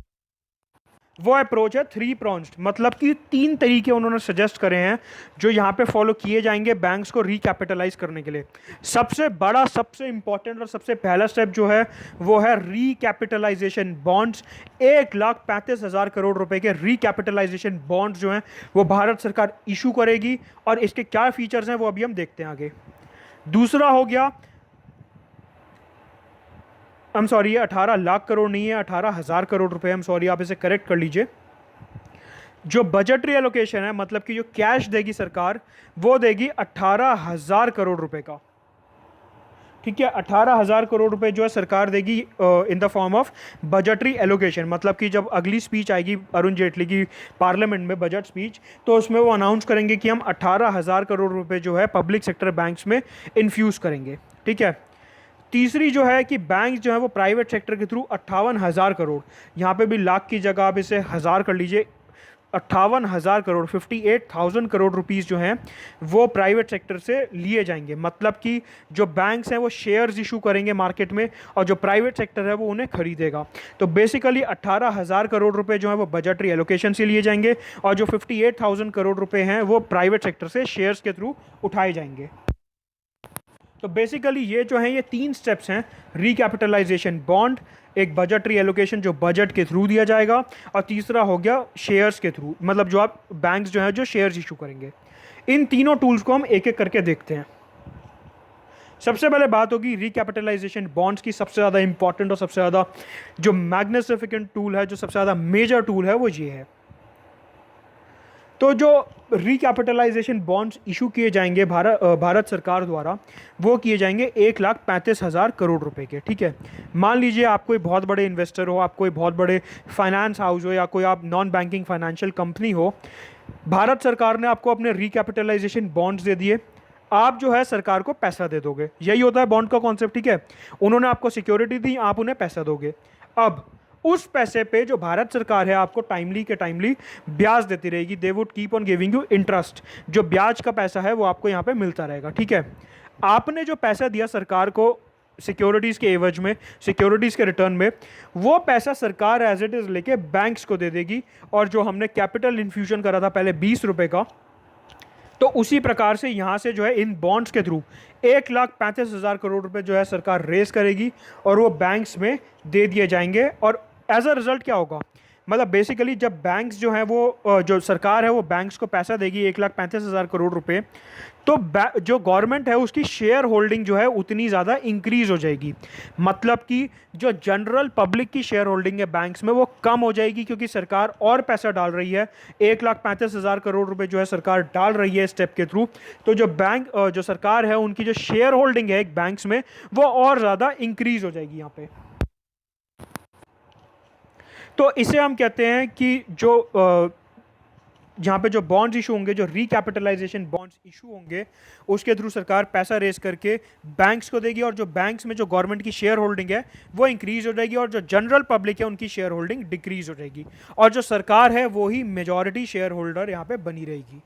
[SPEAKER 1] वो अप्रोच है 3 pronged, मतलब कि 3 तरीके उन्होंने सजेस्ट करे हैं जो यहाँ पे फॉलो किए जाएंगे बैंक्स को रिकैपिटलाइज करने के लिए। सबसे बड़ा, सबसे इंपॉर्टेंट और सबसे पहला स्टेप जो है वो है रिकैपिटलाइजेशन बॉन्ड्स। 1,35,000 करोड़ रुपए के रिकैपिटलाइजेशन बॉन्ड्स जो हैं वो भारत सरकार इशू करेगी, और इसके क्या फीचर्स हैं वो अभी हम देखते हैं आगे। दूसरा हो गया, हम सॉरी, ये 18 लाख करोड़ नहीं है, 18,000 करोड़ रुपए, हम सॉरी, आप इसे करेक्ट कर लीजिए। जो बजटरी एलोकेशन है, मतलब कि जो कैश देगी सरकार, वो देगी 18,000 करोड़ रुपए का। ठीक है, 18,000 करोड़ रुपए जो है सरकार देगी in the form of budgetary allocation. मतलब कि जब अगली स्पीच आएगी अरुण जेटली की पार्लियामेंट में, बजट स्पीच, तो उसमें वो अनाउंस करेंगे कि हम 18,000 करोड़ रुपए जो है पब्लिक सेक्टर बैंक्स में इन्फ्यूज करेंगे। ठीक है, तीसरी जो है कि बैंक जो है वो प्राइवेट सेक्टर के थ्रू 58,000 करोड़, यहाँ पे भी लाख की जगह आप इसे हज़ार कर लीजिए, 58,000 करोड़, 58,000 करोड़ रुपीज़ जो हैं वो प्राइवेट सेक्टर से लिए जाएंगे। मतलब कि जो बैंक्स हैं वो शेयर्स इशू करेंगे मार्केट में और जो प्राइवेट सेक्टर है वो उन्हें खरीदेगा। तो बेसिकली 18,000 करोड़ रुपए जो है वो बजटरी एलोकेशन से लिए जाएंगे और जो 58,000 करोड़ रुपए हैं वो प्राइवेट सेक्टर से शेयर्स के थ्रू उठाए जाएंगे। तो बेसिकली ये जो है ये 3 स्टेप्स हैं, रिकैपिटलाइजेशन बॉन्ड, एक बजटरी एलोकेशन जो बजट के थ्रू दिया जाएगा, और तीसरा हो गया शेयर्स के थ्रू, मतलब जो आप बैंक्स जो है जो शेयर्स इशू करेंगे। इन तीनों टूल्स को हम एक एक करके देखते हैं। सबसे पहले बात होगी रिकैपिटलाइजेशन बॉन्ड्स की। सबसे ज़्यादा इंपॉर्टेंट और सबसे ज़्यादा जो मैग्निफिकेंट टूल है, जो सबसे ज़्यादा मेजर टूल है, वो ये है। तो जो रिकैपिटलाइजेशन बॉन्ड्स इशू किए जाएंगे भारत सरकार द्वारा, वो किए जाएंगे 1,35,000 करोड़ रुपए के। ठीक है, मान लीजिए आप कोई बहुत बड़े इन्वेस्टर हो, आप कोई बहुत बड़े फाइनेंस हाउस हो, या कोई आप नॉन बैंकिंग फाइनेंशियल कंपनी हो, भारत सरकार ने आपको अपने रिकैपिटलाइजेशन बॉन्ड्स दे दिए, आप जो है सरकार को पैसा दे दोगे। यही होता है बॉन्ड का कॉन्सेप्ट। ठीक है, उन्होंने आपको सिक्योरिटी दी, आप उन्हें पैसा दोगे। अब उस पैसे पे जो भारत सरकार है आपको टाइमली के टाइमली ब्याज देती रहेगी। They would keep on giving you interest. जो ब्याज का पैसा है वो आपको यहाँ पे मिलता रहेगा। ठीक है, आपने जो पैसा दिया सरकार को सिक्योरिटीज़ के एवज में, सिक्योरिटीज़ के रिटर्न में, वो पैसा सरकार एज इट इज़ लेके बैंक्स को दे देगी। और जो हमने कैपिटल इन्फ्यूजन करा था पहले 20 रुपए का, तो उसी प्रकार से यहाँ से जो है इन बॉन्ड्स के थ्रू 1,35,000 करोड़ रुपए जो है सरकार रेस करेगी और वो बैंक्स में दे दिए जाएंगे। और एज अ रिजल्ट क्या होगा, मतलब बेसिकली जब बैंक्स जो हैं वो, जो सरकार है वो बैंक्स को पैसा देगी 1,35,000 करोड़ रुपए, तो जो गवर्नमेंट है उसकी शेयर होल्डिंग जो है उतनी ज़्यादा इंक्रीज हो जाएगी। मतलब कि जो जनरल पब्लिक की शेयर होल्डिंग है बैंक्स में वो कम हो जाएगी, क्योंकि सरकार और पैसा डाल रही है। 1,35,000 करोड़ रुपए जो है सरकार डाल रही है स्टेप के थ्रू, तो जो बैंक, जो सरकार है उनकी जो शेयर होल्डिंग है एक बैंक्स में, वो और ज़्यादा इंक्रीज हो जाएगी यहाँ पे। तो इसे हम कहते हैं कि जो जहाँ पे जो बॉन्ड्स इशू होंगे, जो रिकैपिटलाइजेशन बॉन्ड्स इशू होंगे, उसके थ्रू सरकार पैसा रेज करके बैंक्स को देगी, और जो बैंक्स में जो गवर्नमेंट की शेयर होल्डिंग है वो इंक्रीज हो जाएगी, और जो जनरल पब्लिक है उनकी शेयर होल्डिंग डिक्रीज हो जाएगी, और जो सरकार है वो ही मेजॉरिटी शेयर होल्डर यहाँ पे बनी रहेगी।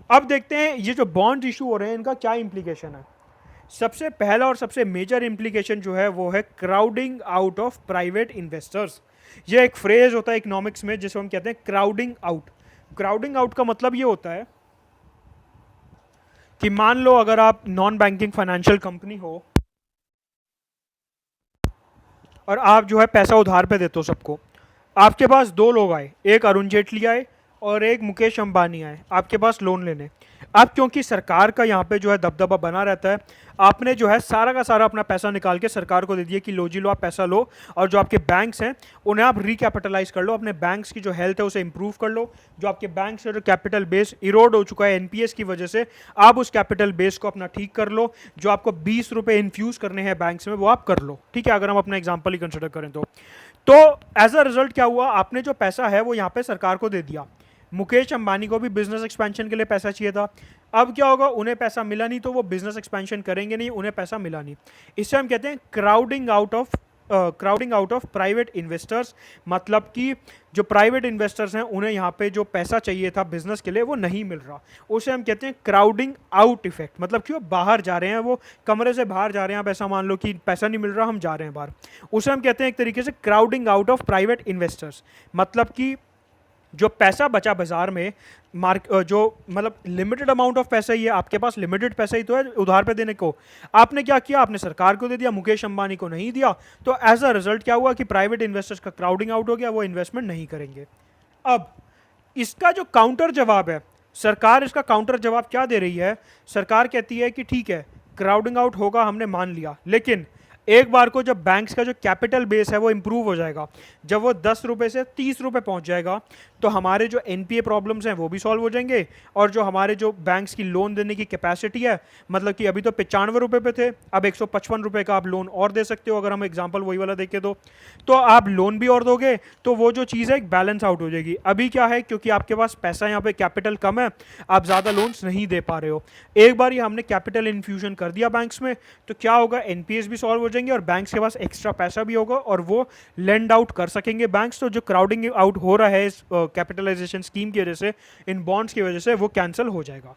[SPEAKER 1] अब देखते हैं ये जो बॉन्ड इशू हो रहे हैं इनका क्या इंप्लीकेशन है। सबसे पहला और सबसे मेजर इंप्लीकेशन जो है वो है crowding out of private investors. ये एक फ्रेज होता है इकोनॉमिक्स में जिसे हम कहते हैं क्राउडिंग आउट। क्राउडिंग आउट का मतलब ये होता है कि मान लो अगर आप नॉन बैंकिंग फाइनेंशियल कंपनी हो और आप जो है पैसा उधार पे देते हो सबको। आपके पास दो लोग आए, एक अरुण जेटली आए और एक मुकेश अंबानी आए आपके पास लोन लेने। अब क्योंकि सरकार का यहाँ पे जो है दबदबा बना रहता है, आपने जो है सारा का सारा अपना पैसा निकाल के सरकार को दे दिया कि लो जी लो आप पैसा लो, और जो आपके बैंक्स हैं उन्हें आप रिकैपिटलाइज कर लो, अपने बैंक्स की जो हेल्थ है उसे इंप्रूव कर लो। जो आपके बैंक से जो कैपिटल बेस इरोड हो चुका है एनपीएस की वजह से, आप उस कैपिटल बेस को अपना ठीक कर लो। जो आपको 20 रुपये इन्फ्यूज़ करने हैं बैंक्स में वो आप कर लो, ठीक है, अगर हम अपना एग्जाम्पल ही कंसिडर करें तो एज अ रिजल्ट क्या हुआ, आपने जो पैसा है वो यहाँ पे सरकार को दे दिया। मुकेश अंबानी को भी बिजनेस एक्सपेंशन के लिए पैसा चाहिए था। अब क्या होगा, उन्हें पैसा मिला नहीं तो वो बिजनेस एक्सपेंशन करेंगे नहीं, उन्हें पैसा मिला नहीं। इससे हम कहते हैं crowding out of private investors. मतलब कि जो प्राइवेट इन्वेस्टर्स हैं उन्हें यहाँ पे जो पैसा चाहिए था बिजनेस के लिए वो नहीं मिल रहा, उसे हम कहते हैं क्राउडिंग आउट इफेक्ट। मतलब कि वो बाहर जा रहे हैं, वो कमरे से बाहर जा रहे हैं। आप ऐसा मान लो कि पैसा नहीं मिल रहा, हम जा रहे हैं बाहर, उसे हम कहते हैं एक तरीके से crowding out of private investors. मतलब कि जो पैसा बचा बाजार में, जो मतलब लिमिटेड अमाउंट ऑफ पैसा ही है आपके पास, लिमिटेड पैसा ही तो है उधार पे देने को, आपने क्या किया, आपने सरकार को दे दिया, मुकेश अंबानी को नहीं दिया। तो एज अ रिजल्ट क्या हुआ कि प्राइवेट इन्वेस्टर्स का क्राउडिंग आउट हो गया, वो इन्वेस्टमेंट नहीं करेंगे। अब इसका जो काउंटर जवाब है, सरकार इसका काउंटर जवाब क्या दे रही है, सरकार कहती है कि ठीक है क्राउडिंग आउट होगा, हमने मान लिया, लेकिन एक बार को जब बैंक्स का जो कैपिटल बेस है वो इंप्रूव हो जाएगा, जब वो 10 रुपये से 30 रुपये पहुंच जाएगा, तो हमारे जो एनपीए प्रॉब्लम्स हैं वो भी सॉल्व हो जाएंगे, और जो हमारे जो बैंक्स की लोन देने की कैपेसिटी है, मतलब कि अभी तो 95 रुपये पे थे, अब 155 रुपये का आप लोन और दे सकते हो। अगर हम एग्जाम्पल वही वाला देखें तो आप लोन भी और दोगे तो वो जो चीज़ है एक बैलेंस आउट हो जाएगी। अभी क्या है, क्योंकि आपके पास पैसा यहाँ पे कैपिटल कम है, आप ज़्यादा लोन्स नहीं दे पा रहे हो। एक बार ये हमने कैपिटल इन्फ्यूजन कर दिया बैंक्स में, तो क्या होगा, एनपीएस भी सॉल्व हो जाएंगे और बैंक्स के पास एक्स्ट्रा पैसा भी होगा और वो लेंड आउट कर सकेंगे बैंक्स। तो जो क्राउडिंग आउट हो रहा है इस कैपिटलाइजेशन स्कीम की वजह से, इन बॉन्ड्स की वजह से, वो कैंसिल हो जाएगा।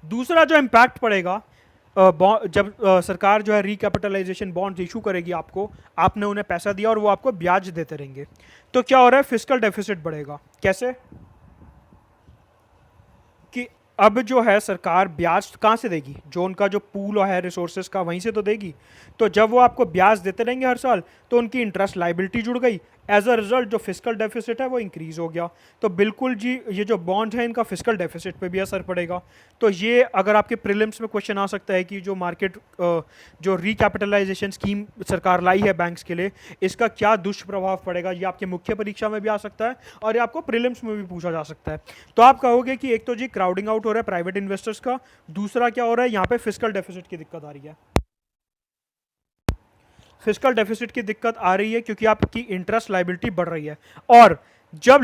[SPEAKER 1] दूसरा जो इम्पैक्ट पड़ेगा, जब सरकार जो है रिकैपिटलाइजेशन बॉन्ड्स इशू करेगी आपको, आपने उन्हें पैसा दिया और वो आपको ब्याज देते रहेंगे, तो क्या हो रहा है, फिस्कल डेफिसिट बढ़ेगा। कैसे कि अब जो है सरकार ब्याज कहाँ से देगी, जो उनका जो पूल है रिसोर्सेज का वहीं से तो देगी। तो जब वो आपको ब्याज देते रहेंगे हर साल, तो उनकी इंटरेस्ट लाइबिलिटी जुड़ गई, एज अ रिजल्ट जो फिस्कल डेफिसिट है वो इंक्रीज हो गया। तो बिल्कुल जी ये जो बॉन्ड है इनका फिस्कल डेफिसिट पे भी असर पड़ेगा। तो ये अगर आपके प्रीलिम्स में क्वेश्चन आ सकता है कि जो मार्केट जो रिकैपिटलाइजेशन स्कीम सरकार लाई है बैंक्स के लिए, इसका क्या दुष्प्रभाव पड़ेगा, ये आपके मुख्य परीक्षा में भी आ सकता है और ये आपको प्रीलिम्स में भी पूछा जा सकता है। तो आप कहोगे कि एक तो जी क्राउडिंग आउट हो रहा है प्राइवेट इन्वेस्टर्स का, दूसरा क्या हो रहा है, यहाँ पे फिस्कल डेफिसिट की दिक्कत आ रही है। फिस्कल डेफिसिट की दिक्कत आ रही है क्योंकि आपकी इंटरेस्ट लाइबिलिटी बढ़ रही है, और जब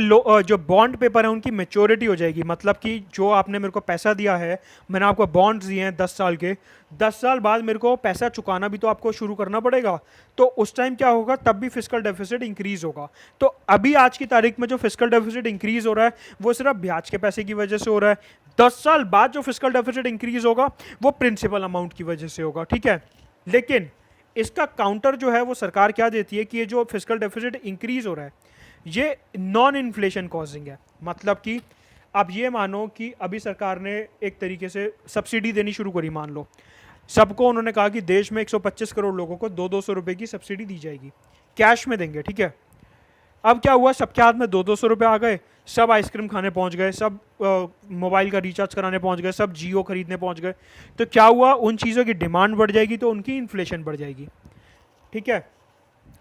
[SPEAKER 1] जो बॉन्ड पेपर है उनकी मेच्योरिटी हो जाएगी, मतलब कि जो आपने मेरे को पैसा दिया है, मैंने आपको बॉन्ड्स दिए हैं 10 साल के, 10 साल बाद मेरे को पैसा चुकाना भी तो आपको शुरू करना पड़ेगा। तो उस टाइम क्या होगा, तब भी फिस्कल डेफिसिट इंक्रीज होगा। तो अभी आज की तारीख में जो फिस्कल डेफिसिट इंक्रीज हो रहा है वो सिर्फ ब्याज के पैसे की वजह से हो रहा है। 10 साल बाद जो फिस्कल डेफिसिट इंक्रीज होगा वो प्रिंसिपल अमाउंट की वजह से होगा, ठीक है। लेकिन इसका काउंटर जो है वो सरकार क्या देती है कि ये जो फिस्कल डेफिसिट इंक्रीज हो रहा है ये नॉन इन्फ्लेशन कॉजिंग है। मतलब कि अब ये मानो कि अभी सरकार ने एक तरीके से सब्सिडी देनी शुरू करी, मान लो सबको उन्होंने कहा कि देश में 125 करोड़ लोगों को 200 रुपये की सब्सिडी दी जाएगी, कैश में देंगे, ठीक है। अब क्या हुआ, सबके हाथ में 200 रुपये आ गए, सब आइसक्रीम खाने पहुंच गए, सब मोबाइल का रिचार्ज कराने पहुंच गए, सब जियो खरीदने पहुंच गए। तो क्या हुआ, उन चीज़ों की डिमांड बढ़ जाएगी तो उनकी इन्फ्लेशन बढ़ जाएगी, ठीक है।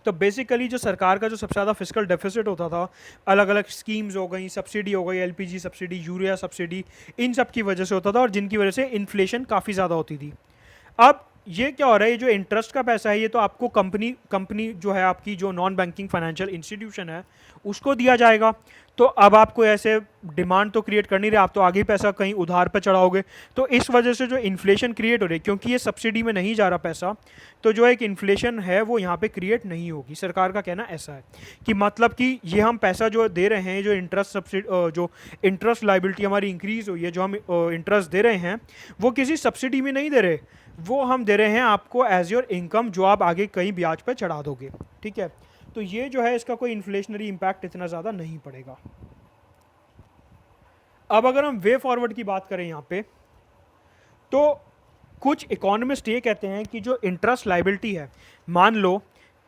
[SPEAKER 1] तो बेसिकली जो सरकार का जो सबसे ज़्यादा फिस्कल डेफिसिट होता था, अलग अलग स्कीम्स हो गई, सब्सिडी हो गई, एलपीजी सब्सिडी, यूरिया सब्सिडी, इन सब की वजह से होता था और जिनकी वजह से इन्फ्लेशन काफ़ी ज़्यादा होती थी। अब ये क्या हो रहा है, ये जो इंटरेस्ट का पैसा है ये तो आपको कंपनी जो है आपकी जो नॉन बैंकिंग फाइनेंशियल इंस्टीट्यूशन है उसको दिया जाएगा। तो अब आपको ऐसे डिमांड तो क्रिएट कर नहीं रहे, आप तो आगे ही पैसा कहीं उधार पे चढ़ाओगे। तो इस वजह से जो इन्फ्लेशन क्रिएट हो रही है, क्योंकि ये सब्सिडी में नहीं जा रहा पैसा, तो जो एक इन्फ्लेशन है वो यहाँ पे क्रिएट नहीं होगी। सरकार का कहना ऐसा है कि मतलब कि ये हम पैसा जो दे रहे हैं, जो इंटरेस्ट सब्सिडी, जो इंटरेस्ट लाइबिलिटी हमारी इंक्रीज़ हुई है, जो हम इंटरेस्ट दे रहे हैं, वो किसी सब्सिडी में नहीं दे रहे, वो हम दे रहे हैं आपको एज योर इनकम, जो आप आगे कहीं ब्याज पर चढ़ा दोगे। ठीक है, तो ये जो है इसका कोई इन्फ्लेशनरी इम्पैक्ट इतना ज़्यादा नहीं पड़ेगा। अब अगर हम वे फॉरवर्ड की बात करें यहाँ पे, तो कुछ इकोनॉमिस्ट ये कहते हैं कि जो इंटरेस्ट लाइबिलिटी है, मान लो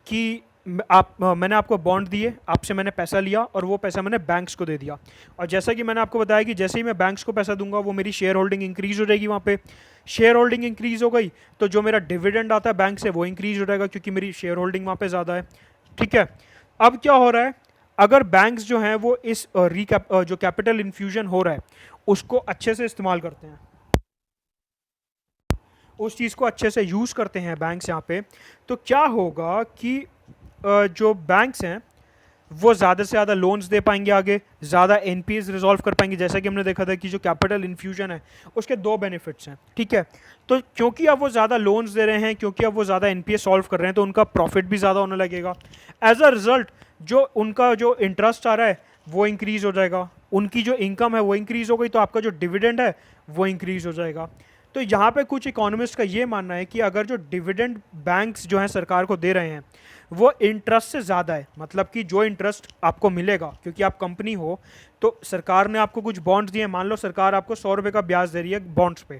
[SPEAKER 1] कि मैंने आपको बॉन्ड दिए, आपसे मैंने पैसा लिया और वो पैसा मैंने बैंक्स को दे दिया, और जैसा कि मैंने आपको बताया कि जैसे ही मैं बैंक्स को पैसा दूंगा वो मेरी शेयर होल्डिंग इंक्रीज़ हो जाएगी। वहाँ पे शेयर होल्डिंग इंक्रीज़ हो गई तो जो मेरा डिविडेंड आता है बैंक से वो इंक्रीज़ हो जाएगा, क्योंकि मेरी शेयर होल्डिंग वहाँ पे ज़्यादा है। ठीक है, अब क्या हो रहा है, अगर बैंक्स जो हैं वो इस जो कैपिटल इन्फ्यूजन हो रहा है उसको अच्छे से इस्तेमाल करते हैं, उस चीज़ को अच्छे से यूज़ करते हैं बैंक्स यहाँ पे, तो क्या होगा कि जो बैंक्स हैं वो ज़्यादा से ज़्यादा लोन्स दे पाएंगे, आगे ज़्यादा एनपीएस रिजॉल्व कर पाएंगे। जैसा कि हमने देखा था कि जो कैपिटल इन्फ्यूजन है उसके दो बेनिफिट्स हैं। ठीक है, तो क्योंकि अब वो ज़्यादा लोन्स दे रहे हैं, क्योंकि अब वो ज़्यादा एनपीएस सॉल्व कर रहे हैं, तो उनका प्रॉफिट भी ज़्यादा होने लगेगा। एज अ रिजल्ट जो उनका जो इंटरेस्ट आ रहा है वो इंक्रीज़ हो जाएगा, उनकी जो इनकम है वो इंक्रीज़ हो गई, तो आपका जो डिविडेंड है वो इंक्रीज़ हो जाएगा। तो यहाँ पे कुछ इकोनॉमिस्ट का ये मानना है कि अगर जो डिविडेंड बैंक्स जो हैं सरकार को दे रहे हैं वो इंटरेस्ट से ज़्यादा है, मतलब कि जो इंटरेस्ट आपको मिलेगा, क्योंकि आप कंपनी हो तो सरकार ने आपको कुछ बॉन्ड्स दिए, मान लो सरकार आपको 100 रुपये का ब्याज दे रही है बॉन्ड्स पे,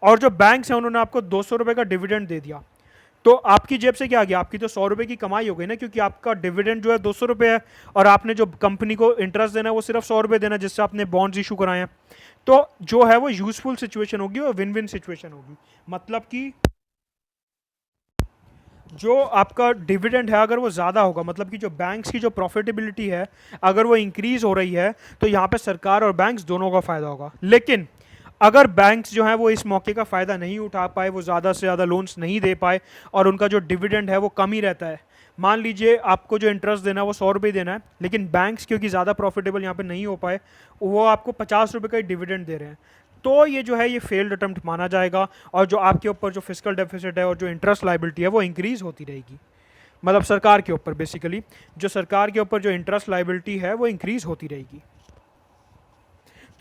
[SPEAKER 1] और जो बैंक्स हैं उन्होंने आपको 200 रुपये का डिविडेंड दे दिया, तो आपकी जेब से क्या आ गया, आपकी तो 100 रुपये की कमाई हो गई ना, क्योंकि आपका डिविडेंड जो है 200 रुपये है, और आपने जो कंपनी को इंटरेस्ट देना है वो सिर्फ 100 रुपये देना है, जिससे आपने बॉन्ड्स इशू कराए हैं। तो जो है वो यूजफुल सिचुएशन होगी और विन विन सिचुएशन होगी। मतलब कि जो आपका डिविडेंड है अगर वो ज़्यादा होगा, मतलब कि जो बैंक्स की जो प्रॉफिटेबिलिटी है अगर वो इंक्रीज़ हो रही है, तो यहाँ पे सरकार और बैंक्स दोनों का फ़ायदा होगा। लेकिन अगर बैंक्स जो हैं वो इस मौके का फ़ायदा नहीं उठा पाए, वो ज़्यादा से ज़्यादा लोन्स नहीं दे पाए, और उनका जो डिविडेंड है वो कम ही रहता है, मान लीजिए आपको जो इंटरेस्ट देना है वो 100 रुपये देना है, लेकिन बैंक्स क्योंकि ज़्यादा प्रॉफिटेबल यहाँ पे नहीं हो पाए, वो आपको 50 रुपये का ही डिविडेंड दे रहे हैं, तो ये जो है ये फेल्ड अटेम्प्ट माना जाएगा, और जो आपके ऊपर जो फिस्कल डेफिसिट है और जो इंटरेस्ट लाइबिलिटी है वो इंक्रीज़ होती रहेगी। मतलब सरकार के ऊपर बेसिकली जो सरकार के ऊपर जो इंटरेस्ट लाइबिलिटी है वो इंक्रीज़ होती रहेगी।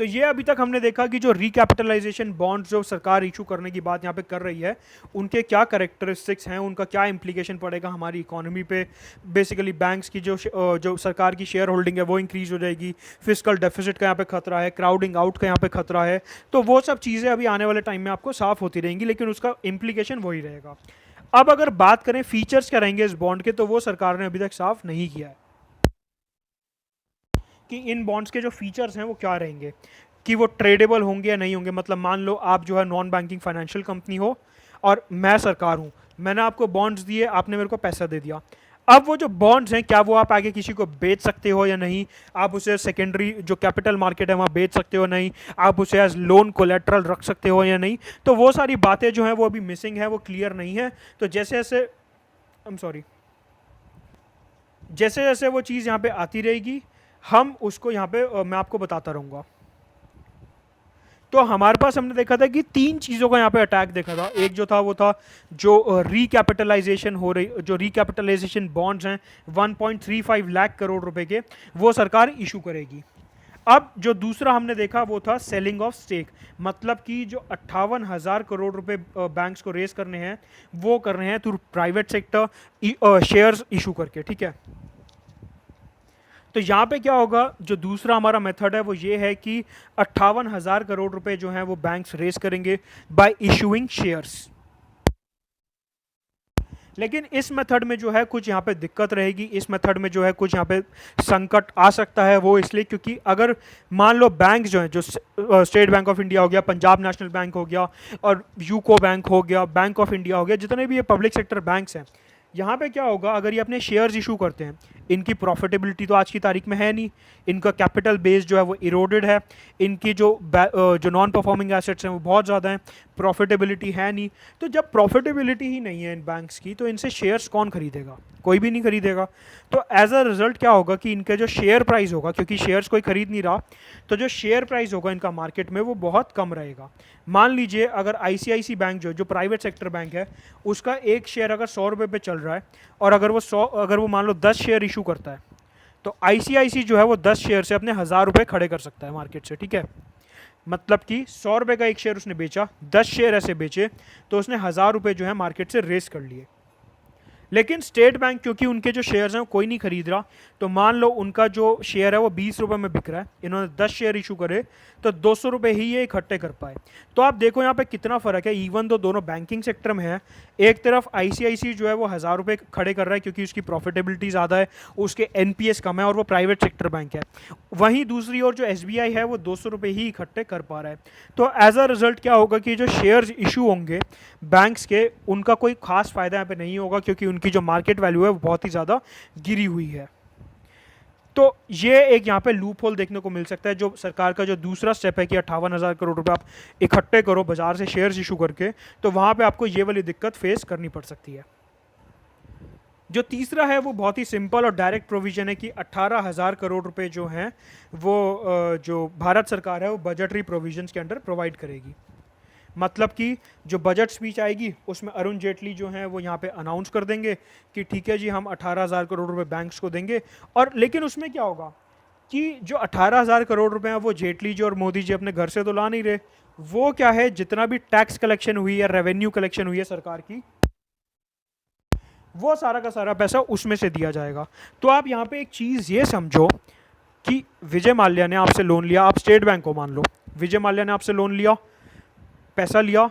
[SPEAKER 1] तो ये अभी तक हमने देखा कि जो रिकैपिटलाइजेशन बॉन्ड्स जो सरकार इशू करने की बात यहाँ पे कर रही है, उनके क्या कैरेक्टरिस्टिक्स हैं, उनका क्या इम्प्लीकेशन पड़ेगा हमारी इकोनॉमी पे। बेसिकली बैंक्स की जो सरकार की शेयर होल्डिंग है वो इंक्रीज़ हो जाएगी, फिस्कल डेफिसिट का यहाँ पे खतरा है, क्राउडिंग आउट का यहाँ पे खतरा है, तो वो सब चीज़ें अभी आने वाले टाइम में आपको साफ होती रहेंगी, लेकिन उसका इम्प्लीकेशन वही रहेगा। अब अगर बात करें फीचर्स क्या रहेंगे इस बॉन्ड के, तो वो सरकार ने अभी तक साफ नहीं किया है कि इन बॉन्ड्स के जो फीचर्स हैं वो क्या रहेंगे, कि वो ट्रेडेबल होंगे या नहीं होंगे। मतलब मान लो आप जो है नॉन बैंकिंग फाइनेंशियल कंपनी हो और मैं सरकार हूँ, मैंने आपको बॉन्ड्स दिए, आपने मेरे को पैसा दे दिया, अब वो जो बॉन्ड्स हैं क्या वो आप आगे किसी को बेच सकते हो या नहीं, आप उसे सेकेंडरी जो कैपिटल मार्केट है वहाँ बेच सकते हो नहीं, आप उसे एज लोन कोलेट्रल रख सकते हो या नहीं, तो वो सारी बातें जो हैं वो अभी मिसिंग है, वो क्लियर नहीं है। तो जैसे जैसे जैसे जैसे वो चीज़ यहाँ पे आती रहेगी हम उसको यहाँ पे मैं आपको बताता रहूँगा। तो हमारे पास हमने देखा था कि तीन चीज़ों का यहाँ पे अटैक देखा था। एक जो था वो था जो रिकैपिटलाइजेशन हो रही, जो रिकैपिटलाइजेशन बॉन्ड्स हैं 1.35 लाख करोड़ रुपए के, वो सरकार इशू करेगी। अब जो दूसरा हमने देखा वो था सेलिंग ऑफ स्टेक, मतलब कि जो 58,000 करोड़ रुपए बैंक्स को रेस करने हैं वो करने हैं through private sector shares issue करके। ठीक है, तो यहाँ पे क्या होगा, जो दूसरा हमारा मेथड है वो ये है कि 58,000 करोड़ रुपए जो हैं वो बैंक्स रेस करेंगे बाय इशूइंग शेयर्स। लेकिन इस मेथड में जो है कुछ यहाँ पे दिक्कत रहेगी, इस मेथड में जो है कुछ यहाँ पे संकट आ सकता है। वो इसलिए क्योंकि अगर मान लो बैंक जो है, जो स्टेट बैंक ऑफ इंडिया हो गया, पंजाब नेशनल बैंक हो गया और यूको बैंक हो गया, बैंक ऑफ इंडिया हो गया, जितने भी ये पब्लिक सेक्टर बैंक्स हैं, यहाँ पे क्या होगा, अगर ये अपने शेयर्स इशू करते हैं, इनकी प्रॉफिटेबिलिटी तो आज की तारीख में है नहीं, इनका कैपिटल बेस जो है वो इरोडेड है, इनकी जो नॉन परफॉर्मिंग एसेट्स हैं वो बहुत ज़्यादा हैं, प्रॉफिटेबिलिटी है नहीं। तो जब प्रॉफिटेबिलिटी ही नहीं है इन बैंक्स की, तो इनसे शेयर्स कौन खरीदेगा? कोई भी नहीं खरीदेगा। तो एज अ रिजल्ट क्या होगा कि इनका जो शेयर प्राइस होगा, क्योंकि शेयर्स कोई खरीद नहीं रहा, तो जो शेयर प्राइस होगा इनका मार्केट में वो बहुत कम रहेगा। मान लीजिए अगर आईसीआईसी बैंक जो प्राइवेट सेक्टर बैंक है, उसका एक शेयर अगर 100 रुपये पे चल रहा है, और अगर वो मान लो 10 शेयर इशू करता है, तो आईसीआईसी जो है वो 10 शेयर से अपने 1000 रुपये खड़े कर सकता है मार्केट से, ठीक है। मतलब कि 100 रुपये का एक शेयर उसने बेचा, 10 शेयर ऐसे बेचे, तो उसने 1000 रुपये जो है मार्केट से रेस कर लिए। लेकिन स्टेट बैंक, क्योंकि उनके जो शेयर्स हैं वो कोई नहीं खरीद रहा, तो मान लो उनका जो शेयर है वो 20 रुपये में बिक रहा है, इन्होंने 10 शेयर इशू करे, तो 200 रुपये ही ये इकट्ठे कर पाए। तो आप देखो यहाँ पे कितना फ़र्क है, इवन दो दोनों बैंकिंग सेक्टर में है। एक तरफ आईसीआईसी जो है वो 1000 रुपये खड़े कर रहा है क्योंकि उसकी प्रॉफिटेबिलिटी ज़्यादा है, उसके एनपीएस कम है और वो प्राइवेट सेक्टर बैंक है। वहीं दूसरी ओर जो एसबीआई है वो 200 रुपये ही इकट्ठे कर पा रहा है। तो एज अ रिजल्ट क्या होगा कि जो शेयर्स इशू होंगे बैंक्स के, उनका कोई खास फ़ायदा यहाँ पे नहीं होगा, क्योंकि उनकी जो मार्केट वैल्यू है वो बहुत ही ज़्यादा गिरी हुई है। तो ये एक यहाँ पे लूप होल देखने को मिल सकता है। जो सरकार का जो दूसरा स्टेप है कि 58,000 करोड़ रुपए आप इकट्ठे करो बाजार से शेयर्स इशू करके, तो वहाँ पे आपको ये वाली दिक्कत फेस करनी पड़ सकती है। जो तीसरा है वो बहुत ही सिंपल और डायरेक्ट प्रोविजन है कि 18,000 करोड़ रुपए जो हैं वो जो भारत सरकार है वो बजटरी प्रोविजंस के अंडर प्रोवाइड करेगी। मतलब कि जो बजट स्पीच आएगी उसमें अरुण जेटली जो हैं वो यहाँ पे अनाउंस कर देंगे कि ठीक है जी, हम 18,000 करोड़ रुपए बैंक्स को देंगे। और लेकिन उसमें क्या होगा कि जो 18,000 करोड़ रुपए हैं वो जेटली जी और मोदी जी अपने घर से तो ला नहीं रहे, वो क्या है, जितना भी टैक्स कलेक्शन हुई है, रेवेन्यू कलेक्शन हुई है सरकार की, वो सारा का सारा पैसा उसमें से दिया जाएगा। तो आप यहाँ पे एक चीज़ ये समझो कि विजय माल्या ने आपसे लोन लिया, आप स्टेट बैंक को मान लो, विजय माल्या ने आपसे लोन लिया, पैसा लिया,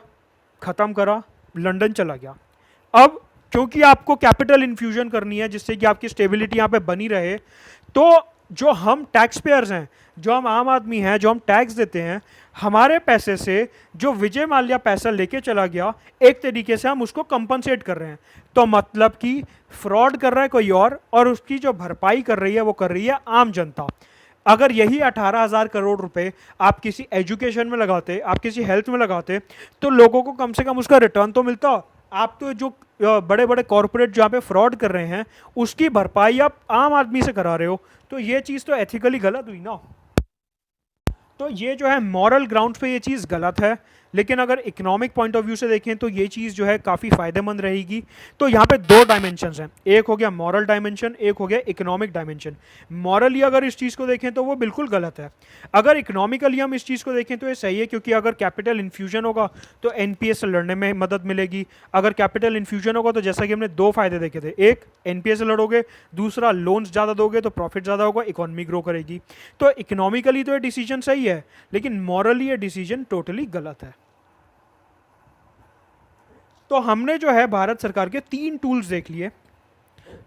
[SPEAKER 1] ख़त्म करा, लंदन चला गया। अब क्योंकि आपको कैपिटल इन्फ्यूजन करनी है जिससे कि आपकी स्टेबिलिटी यहाँ पे बनी रहे, तो जो हम टैक्स पेयर्स हैं, जो हम आम आदमी हैं, जो हम टैक्स देते हैं, हमारे पैसे से जो विजय माल्या पैसा लेके चला गया, एक तरीके से हम उसको कंपनसेट कर रहे हैं। तो मतलब कि फ्रॉड कर रहा है कोई और उसकी जो भरपाई कर रही है वो कर रही है आम जनता। अगर यही 18,000 करोड़ रुपए आप किसी एजुकेशन में लगाते, आप किसी हेल्थ में लगाते, तो लोगों को कम से कम उसका रिटर्न तो मिलता। आप तो जो बड़े बड़े कॉरपोरेट जहाँ पे फ्रॉड कर रहे हैं उसकी भरपाई आप आम आदमी से करा रहे हो, तो ये चीज़ तो एथिकली गलत हुई ना। तो ये जो है मॉरल ग्राउंड पे ये चीज़ गलत है, लेकिन अगर इकोनॉमिक पॉइंट ऑफ व्यू से देखें तो ये चीज़ जो है काफ़ी फ़ायदेमंद रहेगी। तो यहाँ पे दो डायमेंशंस हैं, एक हो गया मॉरल डायमेंशन, एक हो गया इकोनॉमिक डायमेंशन। मॉरली अगर इस चीज़ को देखें तो वो बिल्कुल गलत है, अगर इकोनॉमिकली हम इस चीज़ को देखें तो ये सही है, क्योंकि अगर कैपिटल इन्फ्यूजन होगा तो एनपीएस से लड़ने में मदद मिलेगी। अगर कैपिटल इन्फ्यूजन होगा तो जैसा कि हमने दो फायदे देखे थे, एक एनपीएस से लड़ोगे, दूसरा लोन्स ज़्यादा दोगे तो प्रॉफिट ज़्यादा होगा, इकोनॉमी ग्रो करेगी। तो इकोनॉमिकली तो ये डिसीजन सही है, लेकिन मॉरली ये डिसीजन टोटली गलत है। तो हमने जो है भारत सरकार के 3 टूल्स देख लिए।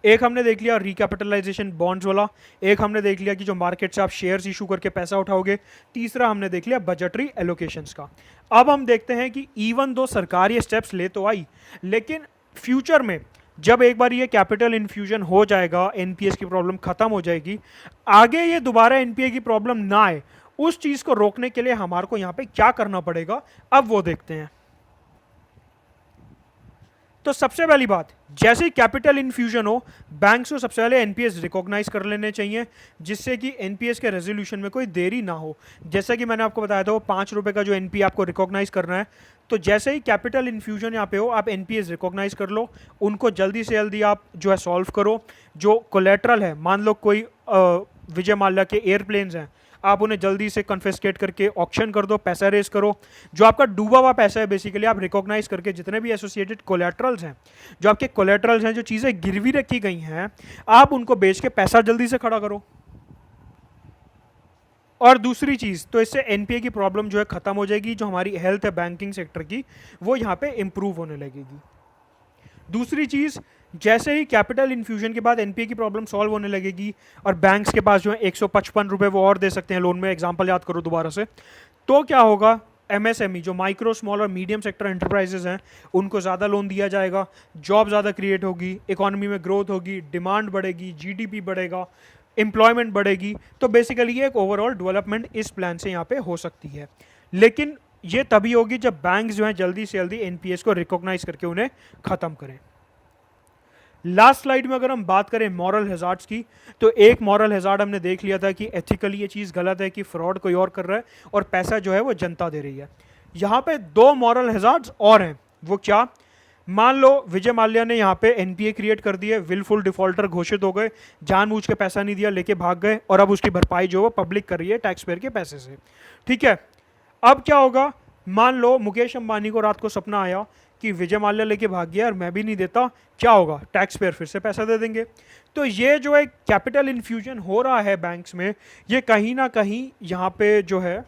[SPEAKER 1] एक हमने देख लिया रिकैपिटलाइजेशन बॉन्ड्स वाला, एक हमने देख लिया कि जो मार्केट से आप शेयर्स इशू करके पैसा उठाओगे, तीसरा हमने देख लिया बजटरी एलोकेशंस का। अब हम देखते हैं कि इवन दो सरकार ये स्टेप्स ले तो आई, लेकिन फ्यूचर में जब एक बार ये कैपिटल इन्फ्यूजन हो जाएगा, एनपीएस की प्रॉब्लम खत्म हो जाएगी, आगे ये दोबारा एनपीए की प्रॉब्लम ना आए, उस चीज़ को रोकने के लिए हमारे को यहाँ पे क्या करना पड़ेगा, अब वो देखते हैं। तो सबसे पहली बात, जैसे ही कैपिटल इन्फ्यूजन हो, बैंक्स को सबसे पहले एनपीएस रिकॉग्नाइज कर लेने चाहिए, जिससे कि एनपीएस के रेजोल्यूशन में कोई देरी ना हो। जैसा कि मैंने आपको बताया था, वो 5 रुपये का जो एनपीए आपको रिकॉग्नाइज करना है, तो जैसे ही कैपिटल इन्फ्यूजन यहाँ पे हो, आप एनपीएस रिकॉग्नाइज कर लो, उनको जल्दी से जल्दी आप जो है सॉल्व करो। जो कोलेट्रल है, मान लो कोई विजय माल्या के एयरप्लेन्स हैं, आप उन्हें जल्दी से कन्फिस्केट करके ऑक्शन कर दो, पैसा रेज करो। जो आपका डूबा हुआ पैसा है बेसिकली आप रिकॉग्नाइज करके जितने भी एसोसिएटेड कोलेट्रल्स हैं, जो आपके कोलेट्रल्स हैं, जो चीज़ें गिरवी रखी गई हैं, आप उनको बेच के पैसा जल्दी से खड़ा करो। और दूसरी चीज़, तो इससे एनपीए की प्रॉब्लम जो है ख़त्म हो जाएगी, जो हमारी हेल्थ है बैंकिंग सेक्टर की, वो यहाँ पे इम्प्रूव होने लगेगी। दूसरी चीज़, जैसे ही कैपिटल इन्फ्यूजन के बाद एनपीए की प्रॉब्लम सॉल्व होने लगेगी और बैंक्स के पास जो है 155 रुपये वो और दे सकते हैं लोन में, एग्जांपल याद करो दोबारा से, तो क्या होगा एमएसएमई जो माइक्रो स्मॉल और मीडियम सेक्टर एंटरप्राइजेज हैं उनको ज़्यादा लोन दिया जाएगा, जॉब ज़्यादा क्रिएट होगी, इकोनॉमी में ग्रोथ होगी, डिमांड बढ़ेगी, जीडीपी बढ़ेगा, एम्प्लॉयमेंट बढ़ेगी। तो बेसिकली ये एक ओवरऑल डेवलपमेंट इस प्लान से यहाँ पे हो सकती है। लेकिन ये तभी होगी जब बैंक्स जो हैं जल्दी से जल्दी एनपीएस को रिकॉग्नाइज करके उन्हें ख़त्म करें। लास्ट स्लाइड में अगर हम बात करें मॉरल हैजार्ड्स की, तो एक मॉरल हैजार्ड हमने देख लिया था कि एथिकली ये चीज़ गलत है कि फ्रॉड कोई और कर रहा है और पैसा जो है वो जनता दे रही है। यहाँ पे दो मॉरल हैजार्ड्स और हैं। वो क्या? मान लो विजय माल्या ने यहाँ पे एनपीए क्रिएट कर दिए, विलफुल डिफॉल्टर घोषित हो गए, जानबूझ के पैसा नहीं दिया, लेके भाग गए, और अब उसकी भरपाई जो है पब्लिक कर रही है टैक्स पेयर के पैसे से। ठीक है, अब क्या होगा? मान लो मुकेश अंबानी को रात को सपना आया कि विजय माल्या लेके भाग गया और मैं भी नहीं देता, क्या होगा? टैक्स पेयर फिर से पैसा दे देंगे। तो ये जो एक कैपिटल इन्फ्यूजन हो रहा है बैंक्स में, ये कहीं ना कहीं यहाँ पे जो है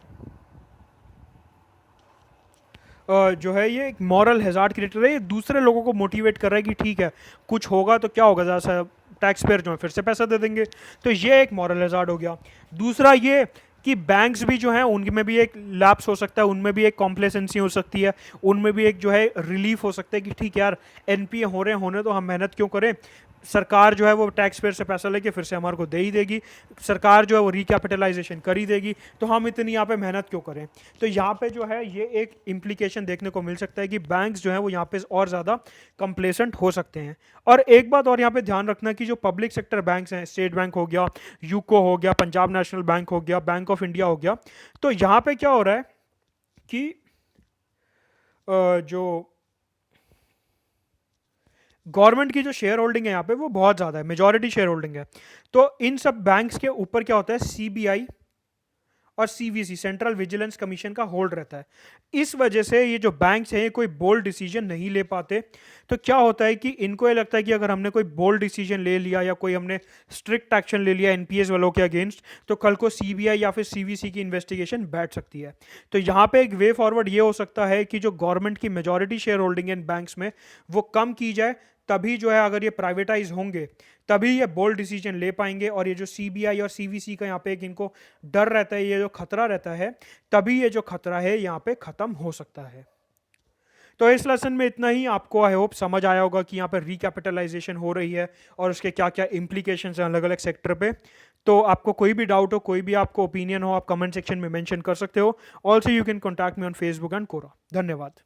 [SPEAKER 1] ये एक मॉरल हैजार्ड क्रिएट कर रहा है। ये दूसरे लोगों को मोटिवेट कर रहा है कि ठीक है कुछ होगा तो क्या होगा, ज़्यादा सा टैक्स पेयर जो है फिर से पैसा दे देंगे। तो ये एक मॉरल हैजार्ड हो गया। दूसरा ये कि बैंक्स भी जो हैं उनमें भी एक लैप्स हो सकता है, उनमें भी एक कॉम्प्लेसेंसी हो सकती है, उनमें भी एक जो है रिलीफ हो सकता है कि ठीक है यार एनपीए हो रहे होने तो हम मेहनत क्यों करें, सरकार जो है वो टैक्स पेयर से पैसा लेके फिर से हमारे को दे ही देगी, सरकार जो है वो रिकैपिटलाइजेशन कर ही देगी, तो हम इतनी यहाँ पे मेहनत क्यों करें। तो यहाँ पे जो है ये एक इम्प्लीकेशन देखने को मिल सकता है कि बैंक्स जो है वो यहाँ पे और ज़्यादा कंप्लेसेंट हो सकते हैं। और एक बात और यहाँ पे ध्यान रखना कि जो पब्लिक सेक्टर बैंक्स हैं, स्टेट बैंक हो गया, यूको हो गया, पंजाब नेशनल बैंक हो गया, बैंक ऑफ इंडिया हो गया, तो यहाँ पे क्या हो रहा है कि जो गवर्नमेंट की जो शेयर होल्डिंग है यहाँ पे वो बहुत ज़्यादा है, मेजॉरिटी शेयर होल्डिंग है। तो इन सब बैंक्स के ऊपर क्या होता है, सीबीआई और सीवीसी सेंट्रल विजिलेंस कमीशन का होल्ड रहता है। इस वजह से ये जो बैंक्स हैं ये कोई बोल्ड डिसीजन नहीं ले पाते। तो क्या होता है कि इनको ये लगता है कि अगर हमने कोई बोल्ड डिसीजन ले लिया या कोई हमने स्ट्रिक्ट एक्शन ले लिया एनपीएस वालों के अगेंस्ट, तो कल को सीबीआई या फिर सीवीसी की इन्वेस्टिगेशन बैठ सकती है। तो यहाँ पे एक वे फॉरवर्ड ये हो सकता है कि जो गवर्नमेंट की मेजॉरिटी शेयर होल्डिंग है इन बैंक्स में वो कम की जाए, तभी जो है अगर ये प्राइवेटाइज होंगे तभी ये बोल्ड डिसीजन ले पाएंगे। और ये जो सीबीआई और सीवीसी का यहाँ पे एक इनको डर रहता है, ये जो खतरा रहता है, तभी ये जो खतरा है यहाँ पे खत्म हो सकता है। तो इस लेसन में इतना ही। आपको आई होप समझ आया होगा कि यहाँ पर रिकैपिटलाइजेशन हो रही है और उसके क्या क्या इंप्लीकेशन हैं अलग अलग सेक्टर पे। तो आपको कोई भी डाउट हो, कोई भी आपको ओपिनियन हो, आप कमेंट सेक्शन में मेंशन कर सकते हो। Also you can contact me on Facebook and Quora. धन्यवाद।